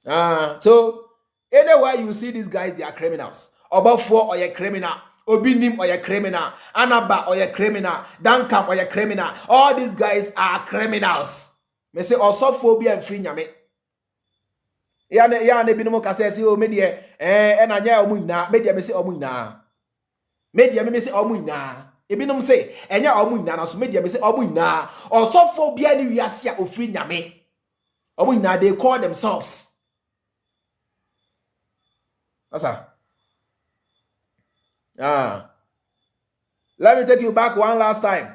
So anywhere you see these guys, they are criminals. Obafo or a criminal, Obinim or a criminal, Anaba or a criminal, Duncan or a criminal. All these guys are criminals. Me say also phobia and free nyame. Ya ne binimo ka say o media na nya omuina media me say omuina. Media me say omuina. Ebinom say enya omuina na so media me say omuina. Also phobia ni wiase a ofri nyame. Omuina they call themselves. Asa. Let me take you back one last time.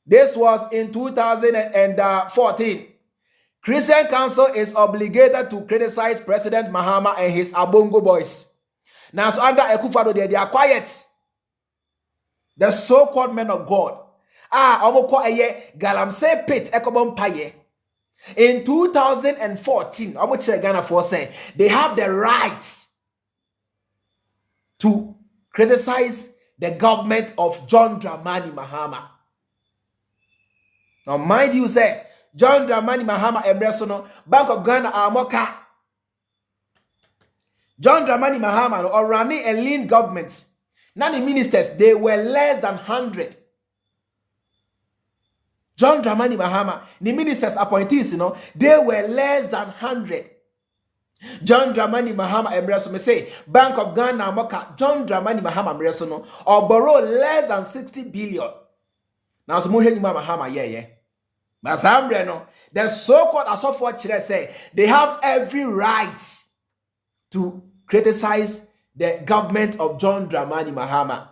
This was in 2014. Christian Council is obligated to criticize President Mahama and his Abongo boys. Now, so under Akufo-Addo, they are quiet. The so-called men of God. Omoko eye galamse pit ekobon paye. In 2014, Omoche Ghana for say they have the right to criticize the government of John Dramani Mahama. Now, mind you, say John Dramani Mahama Emresono, Bank of Ghana Amoka. John Dramani Mahama or running a lean government. Now the ministers, they were less than 100. John Dramani Mahama, the ministers appointees, they were less than 100. John Dramani Mahama Emreso me say Bank of Ghana Amoka John Dramani Mahama Emreso or borrow less than 60 billion. Now so muhe nyuma Mahama yeah. Masambre no, the so-called Asofo say they have every right to criticize the government of John Dramani Mahama.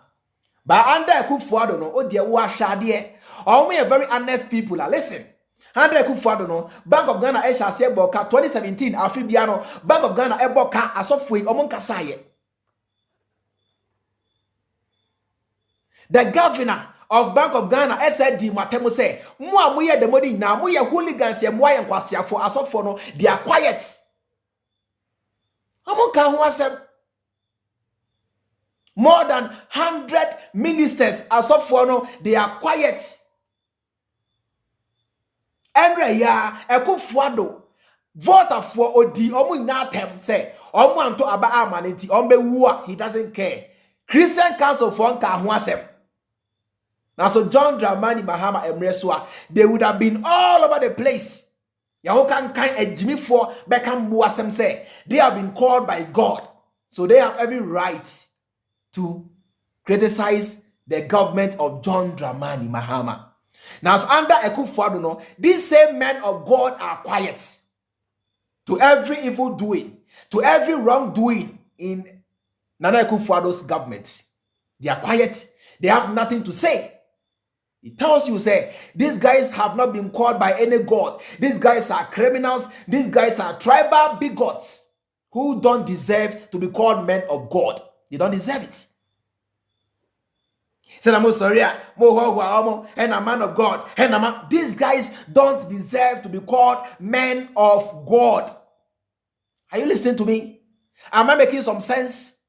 But under Akufo-Addo no, oh dear, wa shade. Or we are very honest people. Listen, under Akufo-Addo no, Bank of Ghana esha se boka 2017 afibiano Bank of Ghana eboka asofwe omonkasaye. The governor of Bank of Ghana said Matemo say, "Mwa muye the money na muye hooligans ye mwa yankwasiya for asofo no, they are quiet." Omonka ho asem. More than 100 ministers asofo no, they are quiet. Andre ya Akufo-Addo vote for odi omu inatem say omu anto aba amanenti ombe wua he doesn't care. Christian Council for nka ho asem. Now so John Dramani Mahama Emreswa, they would have been all over the place. Yahokan kind a Jimmy for Beckham Buasem say they have been called by God. So they have every right to criticize the government of John Dramani Mahama. Now, so under Akufo-Addo, no, these same men of God are quiet to every evil doing, to every wrongdoing in Nana Akufo-Addo's government. They are quiet. They have nothing to say. It tells you, say, these guys have not been called by any God. These guys are criminals. These guys are tribal bigots who don't deserve to be called men of God. They don't deserve it. And a man of God. And a man. These guys don't deserve to be called men of God. Are you listening to me? Am I making some sense?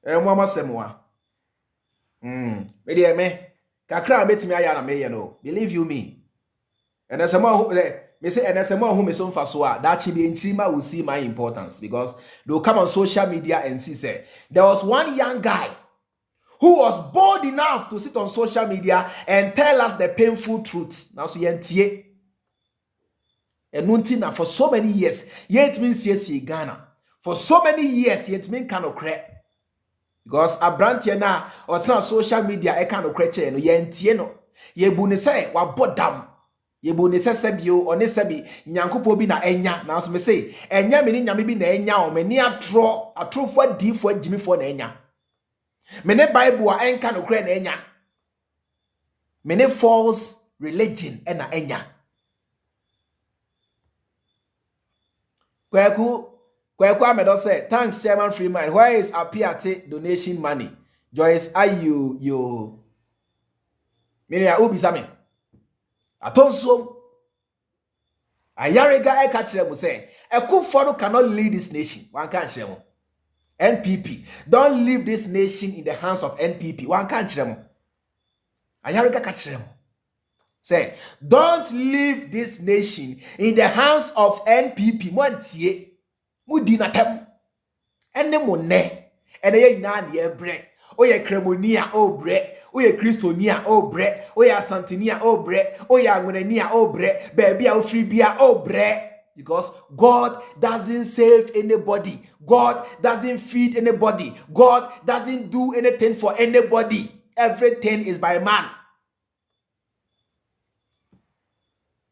Mama semwa. Me dey me. Kakra betimi aya na me ye no. Believe you me. And as me say and as who me so mfa so a that chi be nchima will see my importance because they'll come on social media and see say there was one young guy who was bold enough to sit on social media and tell us the painful truth. Now so yentie. And nuntina for so many years, yet means yes Ghana. For so many years, yet mean kind of crack. Because a brand here now or social media e kind of creature no yentie no. Ye bu ne say wa bodam. Ye bu ne say sebio or ne sebi nyankopɔ bi na enya. Now so me say enya me ni nyame bi na enya o me ni atro for di for jimi for na enya. Me ne Bible a enka no kra na enya. Me ne false religion e na enya. Kweku Amedo said, thanks, Chairman Freeman. Where is Apiate donation money? Joyce, are you? Minia Ubi Sami. Atonso. Ayarega Ekachremu say, Akufo-Addo cannot lead this nation. One can't share. NPP. Don't leave this nation in the hands of NPP. One can't share. Ayarega Kachremu. Say, don't leave this nation in the hands of NPP. Mwantie. Mudinatem. Ene mone. Ene ye nan ye bre. Oye Cremonia o bre. Oye Christonia o bre. Oye Santinia o bre. Oye Angwenenia o bre. Baby o freebia o bre. Because God doesn't save anybody. God doesn't feed anybody. God doesn't do anything for anybody. Everything is by man.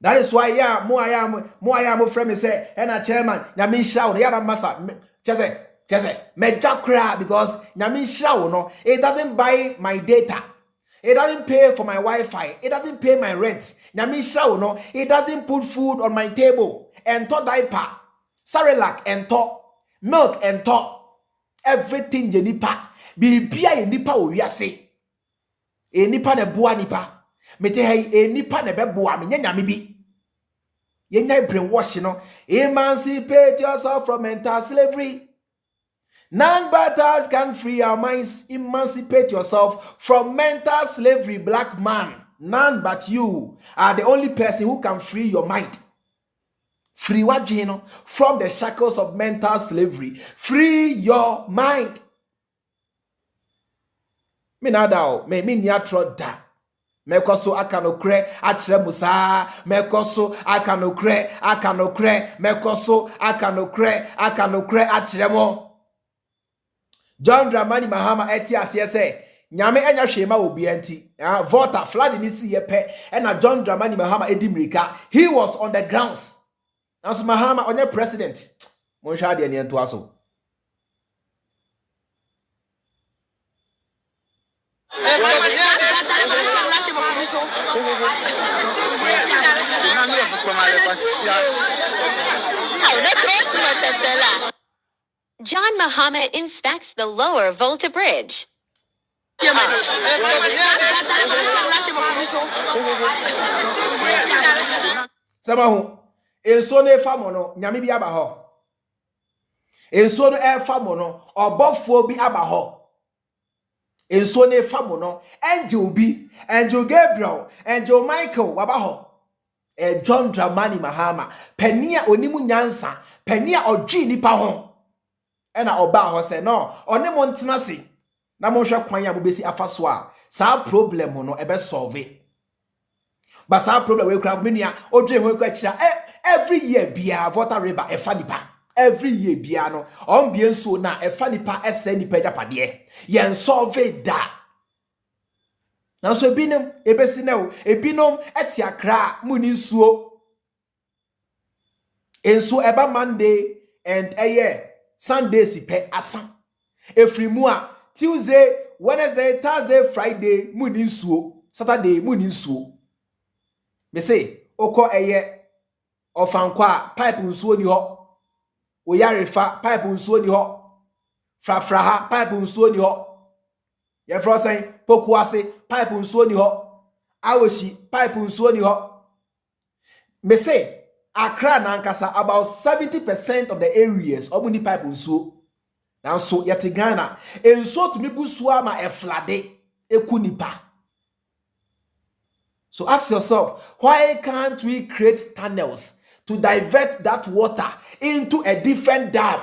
That is why mo aya friend me say and chairman nyame hira ya na masa chese meja kra because nyame hira no it doesn't buy my data. It doesn't pay for my Wi-Fi. It doesn't pay my rent. Nyame hira no it doesn't put food on my table. And to diaper, Cerelac and to milk and to everything je nipa bibia ye nipa o wiase. E nipa na boa nipa. Mete hey e nipa na be boa me nyame bi. Yenye brainwash, emancipate yourself from mental slavery. None but us can free our minds. Emancipate yourself from mental slavery, black man. None but you are the only person who can free your mind. Free what, from the shackles of mental slavery. Free your mind. Me nada me niatro da. Mekoso akanokre atremusa mekoso akanokre mekoso akanokre atremo. John Dramani Mahama eti ase say nyame enya hwema obi anti voter flood ni si yepe na John Dramani Mahama edimrika he was on the grounds as Mahama onye president mo hwa de ne ento aso. John Mahama inspects the lower Volta Bridge. Sabahu, enso ne famono nyame bi aba ho. Enso no e famono obofo bi aba ho. Enso ne famono angel Gabriel, angel Michael waba ho. John Dramani Mahama, penia onimu nyansa, penia odwi nipa ho. Ena oba ho se no, one mo ntena se. Na mo hwe kwan ya bobesi afaso a, sa problem no ebe solve. But sa problem we kra menia odwe ho kwa kira every year bia water river efa nipa. Every year bia no, on bien so na efa nipa ese nipa japade. Yen solve da. Now so ebinom ebesi na o ebinom eti akra muni nsuo enso eba Monday and Sunday sipe asa efrimu a Tuesday, Wednesday, Thursday, Friday muni nsuo Saturday muni nsuo me say oko ofankwa pipe nsuo ni ho oyarefa pipe nsuo ni ho frafraha pipe nsuo ni ho ye frosen pokuase pipe nsuo ni ho awoshi pipe nsuo ni ho me say Accra na nkasa about 70% of the areas omuni pipe nsuo Now so yet Ghana and so to me buswama e flade ekunipa. So ask yourself, why can't we create tunnels to divert that water into a different dam?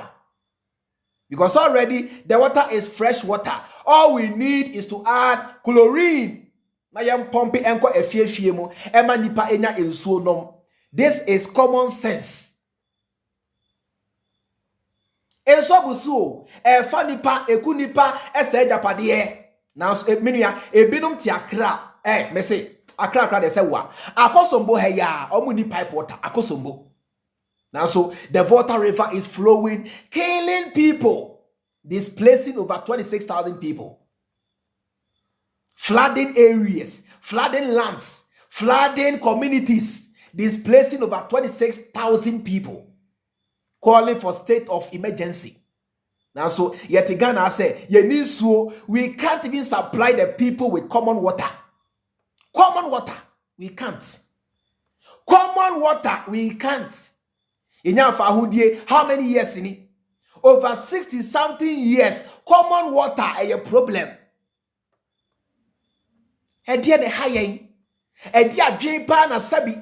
Because already the water is fresh water. All we need is to add chlorine. This is common sense. Enso fanipa ekunipa japade. Now menuya ebinum ti akra me say akra de say wa akosombo heya omu pipe water akosombo. Now so the Volta River is flowing, killing people, displacing over 26,000 people, flooding areas, flooding lands, flooding communities, displacing over 26,000 people, calling for state of emergency. Now so yet Ghana say we can't even supply the people with common water. Common water, we can't. Common water, we can't. How many years in it? Over 60 something years. Common water is a problem. Edia ne hayen. Edia dwempa na sabi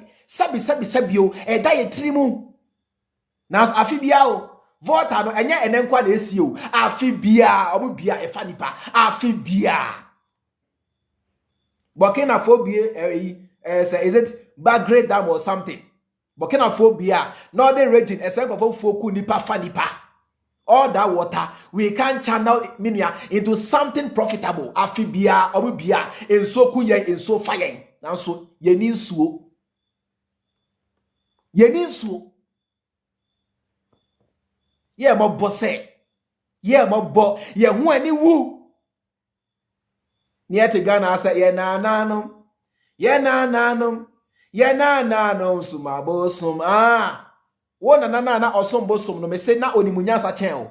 o. Eda ye trimu. Na afibia o. Water no enye enenkwa na esi o. Afibia, omu bia efa nipa. Afibia. Burkina Faso is it Bagre Dam or something? Burkina Faso, northern region, a sense of Foku nipa fanipa. All that water we can channel into something profitable. Afibia, obubia, in so kuye, in so fire. Now so yenin suo. Ye mo bosse. Ye mo bo. Ye hu ani wu. Niete Ghana say ye na nanom. Ye na nanom. Ye na nanom sumabosum. One na osombosom no me say na onimunyansa chen.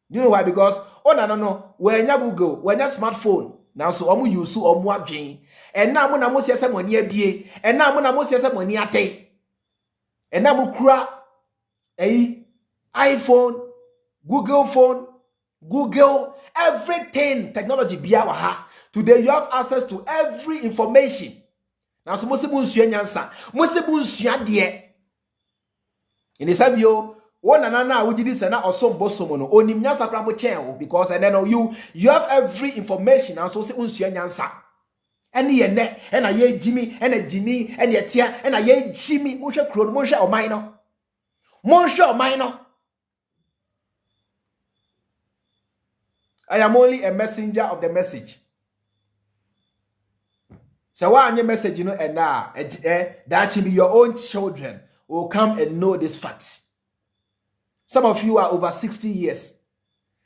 You know why? Because no when ya Google, when ya smartphone. Now so omu use omu adwen. And na mo na mo se money abie. And na mo na mo se money ate. And na mo kura iPhone, Google phone, Google, everything technology biya wa ha. Today you have access to every information. Now so mosibu nsua nyansa, mosibu nsua de. In sabio, one nana wujidi se na osombo somono onim nyansa kra mo chen because and then you have every information and so se nsua nyansa. Ene ye ne, ena ye Jimmy, ene Jimmy, ene ye tia, ena ye Jimmy, mo hwe kro, mo hwe oman no. Mo hwe oman no. I am only a messenger of the message. So why any message and now that should be your own children will come and know this fact. Some of you are over 60 years.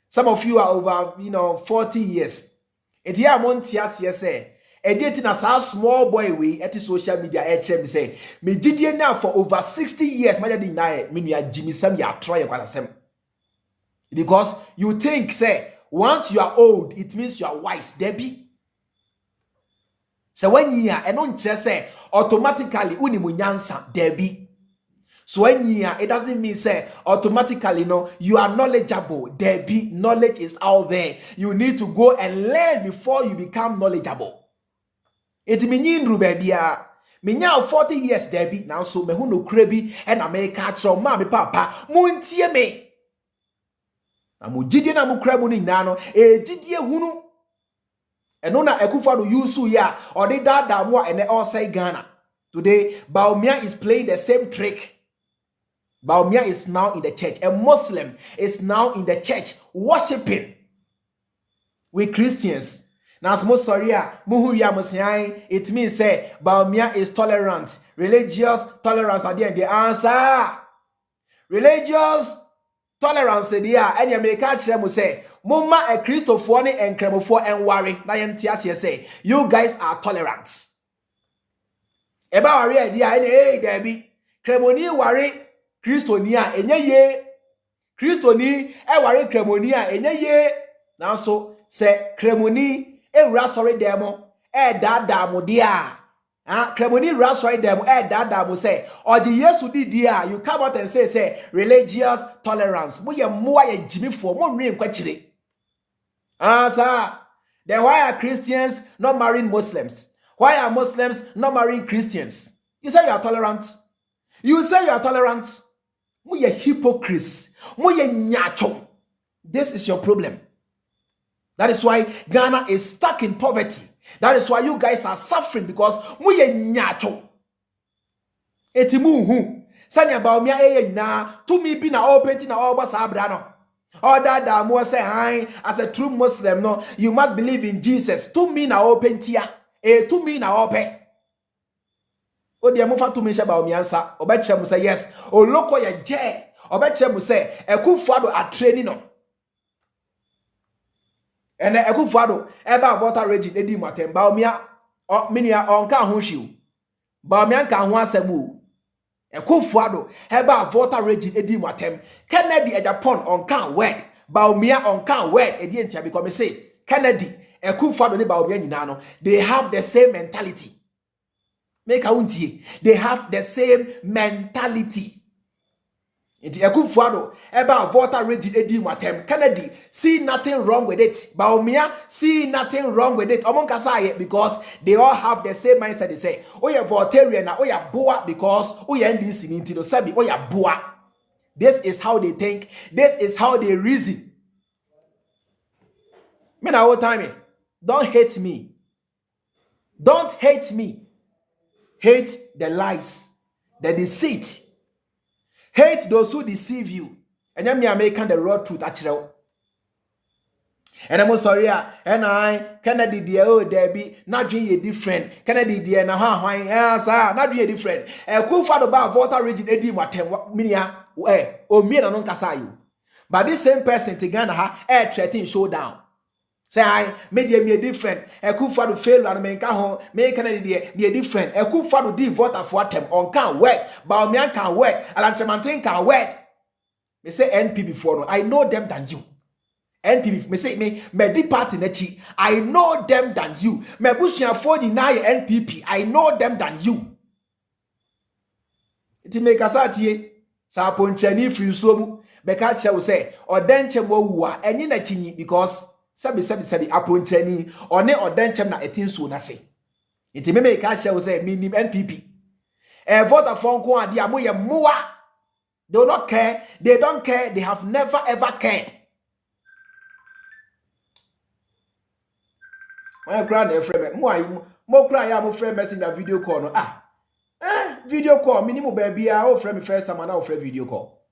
Some of you are over 40 years. And here Montias say a dating as a small boy we at the social media HM say me did now for over 60 years. My deny me Jimmy Sam ya try because you think say once you are old it means you are wise, Debbie. So when you are and don't just say automatically unimunyansa Debbie. So when you are, it doesn't mean say automatically you are knowledgeable. Debbie, knowledge is out there. You need to go and learn before you become knowledgeable. It means baby. Me now 40 years Debbie. Now so me who no krebi and I make catch your mommy papa. Muntie me. Amu jidie na mu krebu ni nano. Jidie hunu. And ona Akufo-Addo yusu ya or they da more and they all say Ghana. Today, Baumia is playing the same trick. Baumia is now in the church. A Muslim is now in the church worshiping with Christians. Now, it means say Baumia is tolerant. Religious tolerance at the end. The answer. Religious tolerance there. And you may catch them say. Mumma a Christopher and Cremofo and worry. Say, you guys are tolerant. Eba worry idea any Debbie. Cremoni worry Christonia enye Christoni e worry Cremonia enye. Now so say Cremoni e rasori demo e dada mo dia. Cremoni rasori demo e dada mo say or the yesu di dia you come out and say religious tolerance. Mo ye Jimmy for mo nri nkwachire. Sir. Then why are Christians not marrying Muslims? Why are Muslims not marrying Christians? You say you are tolerant. You say you are tolerant. Muye hypocrites. Muye nyacho. This is your problem. That is why Ghana is stuck in poverty. That is why you guys are suffering because muye nyacho. Etimu sanya ba omia eye na to me be na open na oba sabra no. Or that more say hi as a true Muslim no you must believe in Jesus. To me na open tia. To me na open. O de mo fa to me sha ba omia nsa. Oba kire mu say yes. O loko ye je. Oba kire mu say Akufo-Addo a training no. And Akufo-Addo eba voter regime edi matem ba omia minia onka ho hwiu. Ba omia nka ho asemu. Akufo-Addo eba voter regime edi matem. Kennedy e Japan onka word. Ba omia onka word edi entia because me say Kennedy Akufo-Addo ne ba omia nyina no they have the same mentality. Make a untie. They have the same mentality. Inti Akufo-Addo eba voter regime edi matem. Kennedy see nothing wrong with it. Baumia see nothing wrong with it. Among kasaye because they all have the same mindset. They say, "Oh ya Voltarian na oh ya boa because oh ya ndisi ninti no sabi oh ya boa." This is how they think. This is how they reason. Me na old time. Don't hate me. Don't hate me. Hate the lies, the deceit. Hate those who deceive you. And then me are making the raw truth actually. And I'm sorry, and I Kennedy dear oh Debbie, not doing a different. Kennedy dear na ha sir, not doing a different. Akufo-Addo ba voter region edi matem minia o me na non kasa you. But this same person to Ghana ha threatening showdown. Say I made me different. Akufo-Addo fail and me ho me Kennedy me different. Akufo-Addo di voter for them on can work, but me can work. Alanchamantin can work. Me say NP before no. I know them than you. NP me say me di party nechi. I know them than you. Me bushia for deny NPP. I know them than you. Iti make asati sa ponchani free so mu. Beka che say odenche mo wuwa enyi na chinyi because sabi aponchani one odenchem na etin so na say. Iti me make che say me nim NPP. Vote for nko ade amoye moa. They will not care. They don't care. They have never ever cared. My grand friend, mo cry ya mo friend messenger video call no video call minimum baby o friend me first time na o friend video call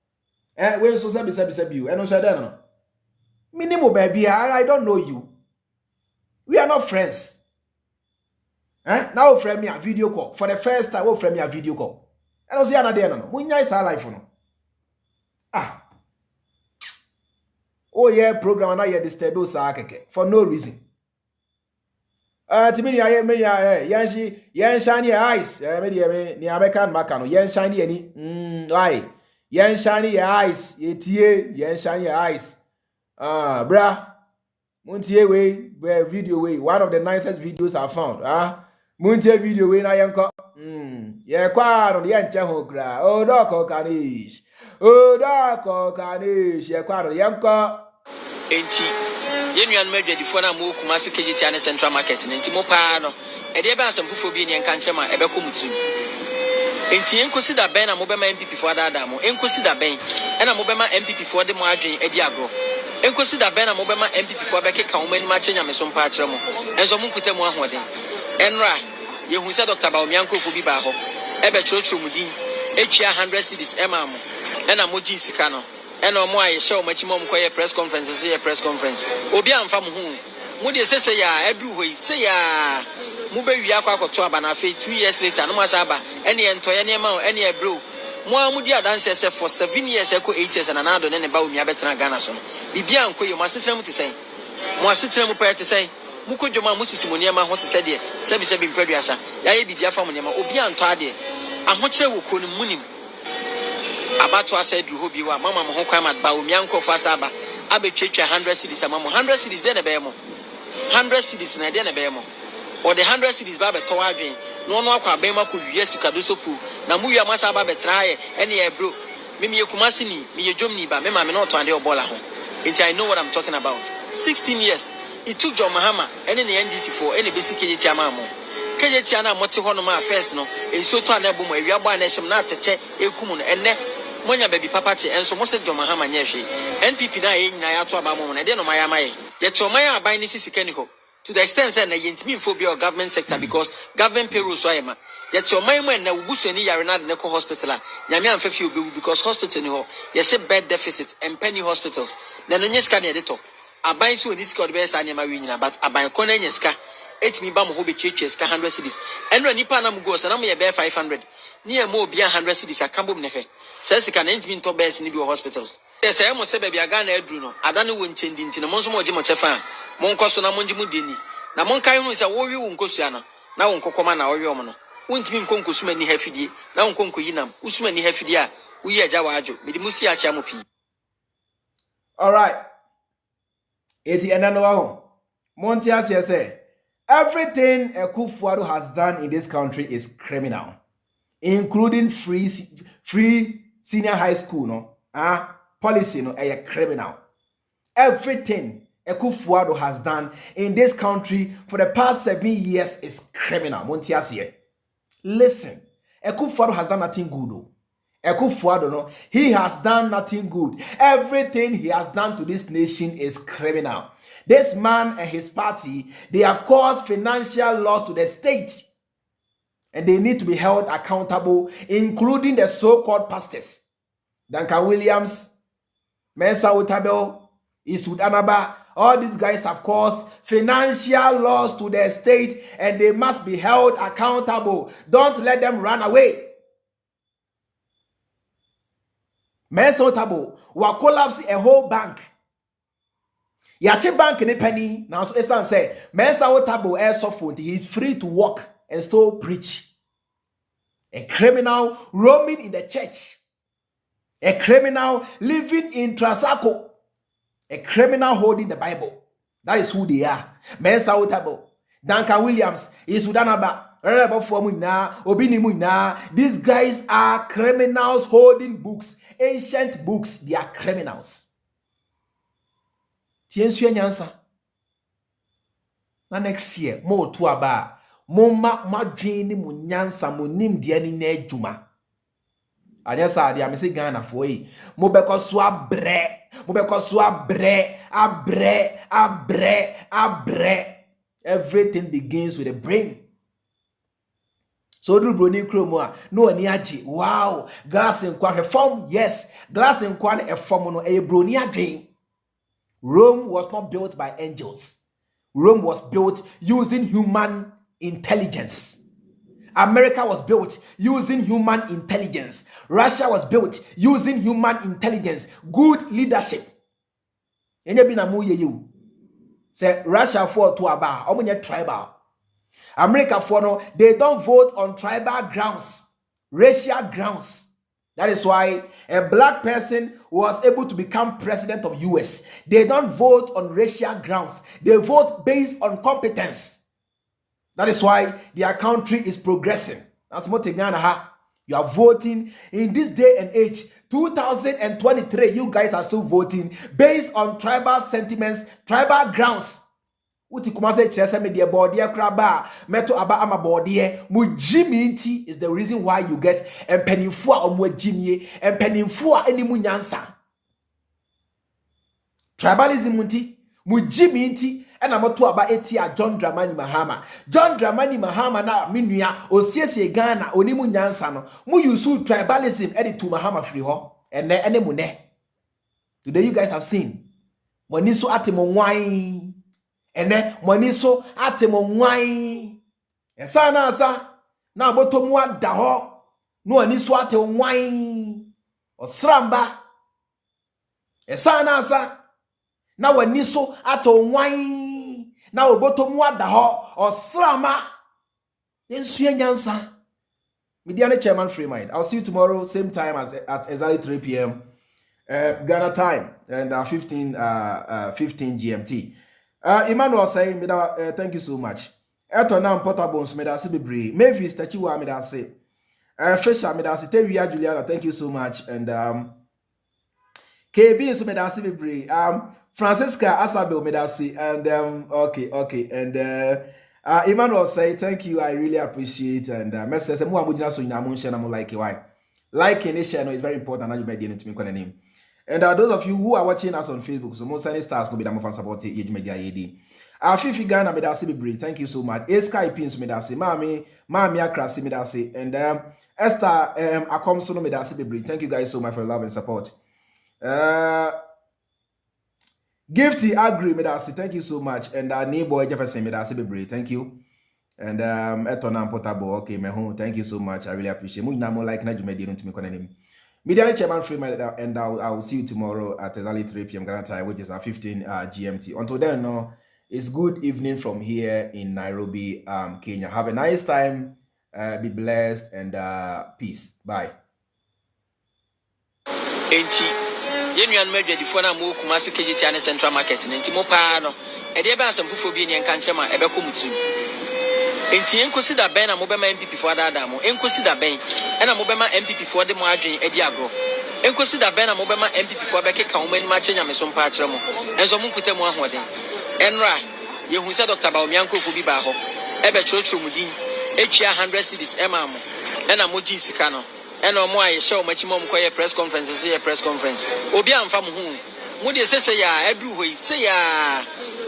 when so sabi you no share no minimum baby I don't know you, we are not friends now friend me a video call for the first time o friend me a video call and o say na there no mo nya is life no oh yeah program na you disturb us for no reason. Timini aye me yan shiny eyes me de ni American makano yan shiny ani why yan shiny eyes etie yan shiny eyes bra muntie we video we one of the nicest videos I found muntie video we na yanko ye kwa no yan che ho gra odoko kanish ye kwa no yanko enti yenuan madwadifo na mo Kumasi KGT and Central Market enti mo pa no e de be asem fofo bi ne nka nkyerema e be komutim enti enkosi da ben na mo be ma MPP fo ada mo enkosi da ben e na mo be ma MPP fo de mo adwen e di agro enkosi da ben na mo be ma MPP fo be keka wo mani ma chenya me so mpa akere mo enso mo nkuta mo ahoden enra ye hu se Dr. Baomianko fo bi ba ho e be chrochro mudin etwa 100 cedis e ma mo e na mo ji sika no and no more show much more press conference press conference obi amfa mo hu mo de sese ya adu hoi se ya mo be wi akwakoto aba na fe 2 years later no masa aba ene entoye ne ma ene ebro mo amudi adanse se for 7 years eko 8 years na Nana Addo ne ba omi abetena Ghana so bibia nko ye mo asetrem te sen mo asetrem pa te sen mo kodwoma mo sisi mo ne ma ho te se de sebi mpradua ya ye bibia fa mo ne ma obi anto ade ahokyere wo ko ni munim abato asa du hobi wa mama mo ho kwa ma ba Baomianko fa saba abetwetwa 100 cedis mama 100 cedis de na be mo 100 cedis na de na be mo or the 100 cedis ba beto adwen no akwa ben ma ko wiye sikado sopu na mu wiya masa ba betra ye ene e bro me Kumasi ni me Jomni ba me ma me no to ande obola ho I know what I'm talking about. 16 years. It took John Mahama and the NDC for any basic KJTamamo. KJTana Motihonoma first, no, and so to an album where we are born as not to check a common and ne Monya baby papati and so most of John Mahama Yeshi. NPP Nayato Abamo, and I didn't know my amai. Yet so my buying this is Keniko. To the extent that I intimate phobia of government sector because government payroll so am. Yet your mind when now boost any yarina Neko hospital, Yamian Fefu because hospital no, yes, a bed deficit and penny hospitals. Then on your scan editor. I buy so this called best animal winner, but I buy Conenska, 8 me bam hobby churches, 100 cities. And when Nipanam goes, and I'm a bear 500. Near more beyond 100 cities, I can't boom nehe. Says he can enter me to bears in your hospitals. Yes, I almost said, baby, I got Bruno. I don't know when changing to the Monsomo Jimochefan. Moncosona Monjimudini. Now Monkai is a warrior Uncosiana. Now Uncle Comana or Yomono. Won't mean Concusmani Hefidi. Now Concuinam. Usmani Hefidia. We are Jawajo. Midimusia Chamupi. All right. Eti enano Montias say everything Akufo-Addo has done in this country is criminal, including free senior high school policy a criminal. Everything Akufo-Addo has done in this country for the past 7 years is criminal. Montias here. Listen, Akufo-Addo has done nothing good though. Akufo-Addo, no, he has done nothing good. Everything he has done to this nation is criminal. This man and his party, they have caused financial loss to the state. And they need to be held accountable, including the so-called pastors. Duncan Williams, Mensa Otabil, Eastwood Anaba, all these guys have caused financial loss to the state and they must be held accountable. Don't let them run away. Mensa Otabil will collapse a whole bank. Yache bank in a penny. Now so Esan say Mensa Otabil air software. He is free to walk and still preach. A criminal roaming in the church. A criminal living in Trasaco. A criminal holding the Bible. That is who they are. Mensa Otabil, Duncan Williams, Eastwood Anaba. These guys are criminals holding books, ancient books. They are criminals. Tiensu nyansa. Na next year, mo to aba, mo madwini mo nyansa mo nim de ani na adwuma. Anya sa de amese Ghana fo yi. Mo beko so abre, abre. Everything begins with the brain. So do broni kromo no ani age. Wow, glass in kwa form. Yes, glass in kwa a form no e broni adwen. Rome was not built by angels. Rome was built using human intelligence. America was built using human intelligence. Russia was built using human intelligence. Good leadership. Enye bi na mo ye you. Say Russia for to aba, omunye tribal. America for no, they don't vote on tribal grounds, racial grounds. That is why a black person was able to become president of US. They don't vote on racial grounds. They vote based on competence. That is why their country is progressing. That's what Ghana. You are voting in this day and age. 2023, you guys are still voting based on tribal sentiments, tribal grounds. Uti kumase chese me de body kraba meto aba ama body mu jiminti is the reason why you get empenifo a omo jimie empenifo a enimu nyansa. Tribalism nti mu jiminti ena moto aba etia John Dramani Mahama na menua osiesie Ghana onimu nyansa no mu use tribalism to Mahama free ho ene enemu ne. Today you guys have seen money so atemo wine. And then money so atemo wine. Esa na asa na botomwa daho no ani so atemo wine. Osramba. Esa na asa na wani so atemo wine. Na obotomwa daho osrama. Yensu nyansa. Mediane Chairman Free Mind. I'll see you tomorrow same time at exactly 3 p.m. Ghana time and 15 GMT. Emmanuel saying, thank you so much. Eto na portables me da se bebre. Maybe Stachiwa me da se. Fisher me da se. Tewia Juliana, thank you so much. And KB so medasi bebre. Francisca Asabel medasi and okay and Emmanuel say thank you, I really appreciate and message say mo amujina so nyina mo nhye na mo like why. Liking and share is very important and you be the to me name. And those of you who are watching us on Facebook, so most stars no be that fan support age media AD. Fifi Ghana medasi bebre. Thank you so much. Skype pins medasi. Mami akrasi medasi and Esther Akomso no medasi bebre. Thank you guys so much for your love and support. Gifty Agri medasi, thank you so much. And neighbor Jefferson medasi bebre, thank you. And Etonam Potabo, okay, meho, thank you so much. I really appreciate. Mu namo like na jumedi no timi kona nim. Media chairman free and I'll see you tomorrow at exactly 3 p.m. Ghana time, which is 15 GMT. Until then, no, it's good evening from here in Nairobi, Kenya. Have a nice time. Be blessed and peace. Bye. Yenuan media di fona mo Kumasi KGT and Central Market nti mo pa no e de be asem fofo bi ne nka nkyerema e be komutrim enti enkosi da ben na mo be ma MPP for ada mo enkosi da ben e na mo be ma MPP for de mo adwen e di agro enkosi da ben na mo be ma MPP for be keka wo mani ma chenya me so mpa akere mo enso mo nkuta mu ahoden enra ye hu se Dr. Baomianko fo bi ba ho e be chrochro mu din etwa 100 cedis e ma mo e na mo ji sika no and no more show much more press conference and press conference. Obi amfa mo hu. Mo de say ya edu hoi say ya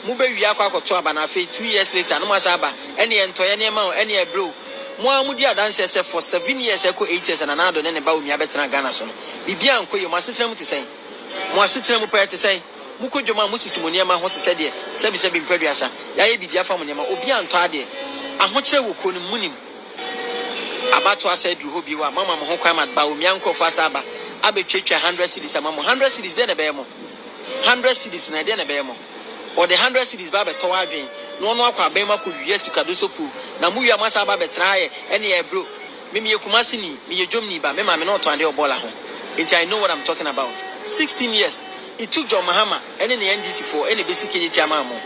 mo be wi akwa to aba na fe 2 years later no masaba ene entoye ne ma ene ebro. Mo amudi adanse say for 7 years eko 8 years and Nana Addo ne ba omi abetena Ghana so. Bibia anko ye mo asetra mu te say. Mo asetra mu pa te say. Mo kodwoma mo sisi mo ne ma ho te say de. Sebi mpradwasa. Ya ye bibia fa mo ne ma obi anto ade. Ahokyere wo ko no munim. Abato asa du hobi wa mama mo ho kwan ma Baomianko fa saba abetwetwa 100 cedis mama 100 cedis de na be mo 100 cedis na de na be mo or the 100 cedis ba beto adwen no no akwa be ma ko wiye sikado sopu na mu wiya masa ba betra ye ene e bro me Kumasi ni me ye jomni ba me ma me no to ande obola ho I know what I'm talking about. 16 years it took John Mahama ene ne NDC for ene basic KGT amamo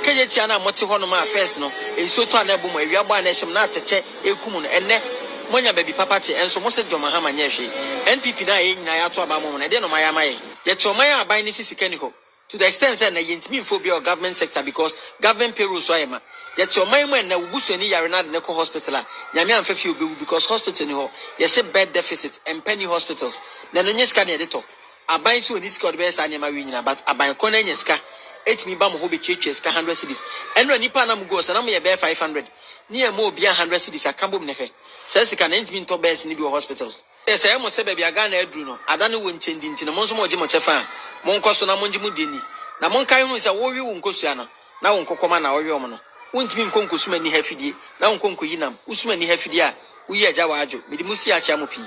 KGT ana moti ho no ma first no enso to ana bo mo awia bo ana hyem na ateche ekum no ene Monya baby papa te enso mo se John Mahama nyehwe NPP na ye nyina ya to aba mo na de no maya maye ye to maya aban ni sisika ni ho to the extent say na yentimi phobia of government sector because government payroll so ayema ye to maya mo na wubusu ni yare na de ne ko hospital a nyame amfa fi obewu because hospital ni ho ye se bed deficit and penny hospitals na no nyeska na ye de to aban so ni sika de be sa nyama wi nyina but aban ko na nyeska etimi ba mo ho be twetwe sika 100 cedis enro nipa na mo go sa na mo ye be 500 ni e mo obi 100 cedis akambom ne hwe sesika na ntimi to best ni bi hospitals say mo se bia Ghana adru no adane wo nchendi ntino mo nso mo je mo chefa mo nkoso na mo nji mu deni na mo nkai hu se wo wi wo nkosua na wo nkokoma na wo wi omo no wontimi nkonkosuma ni hafidie na wo nkonkoyi nam usuma ni hafidie a wo yi agya wa adwo medi musi a chia mo pi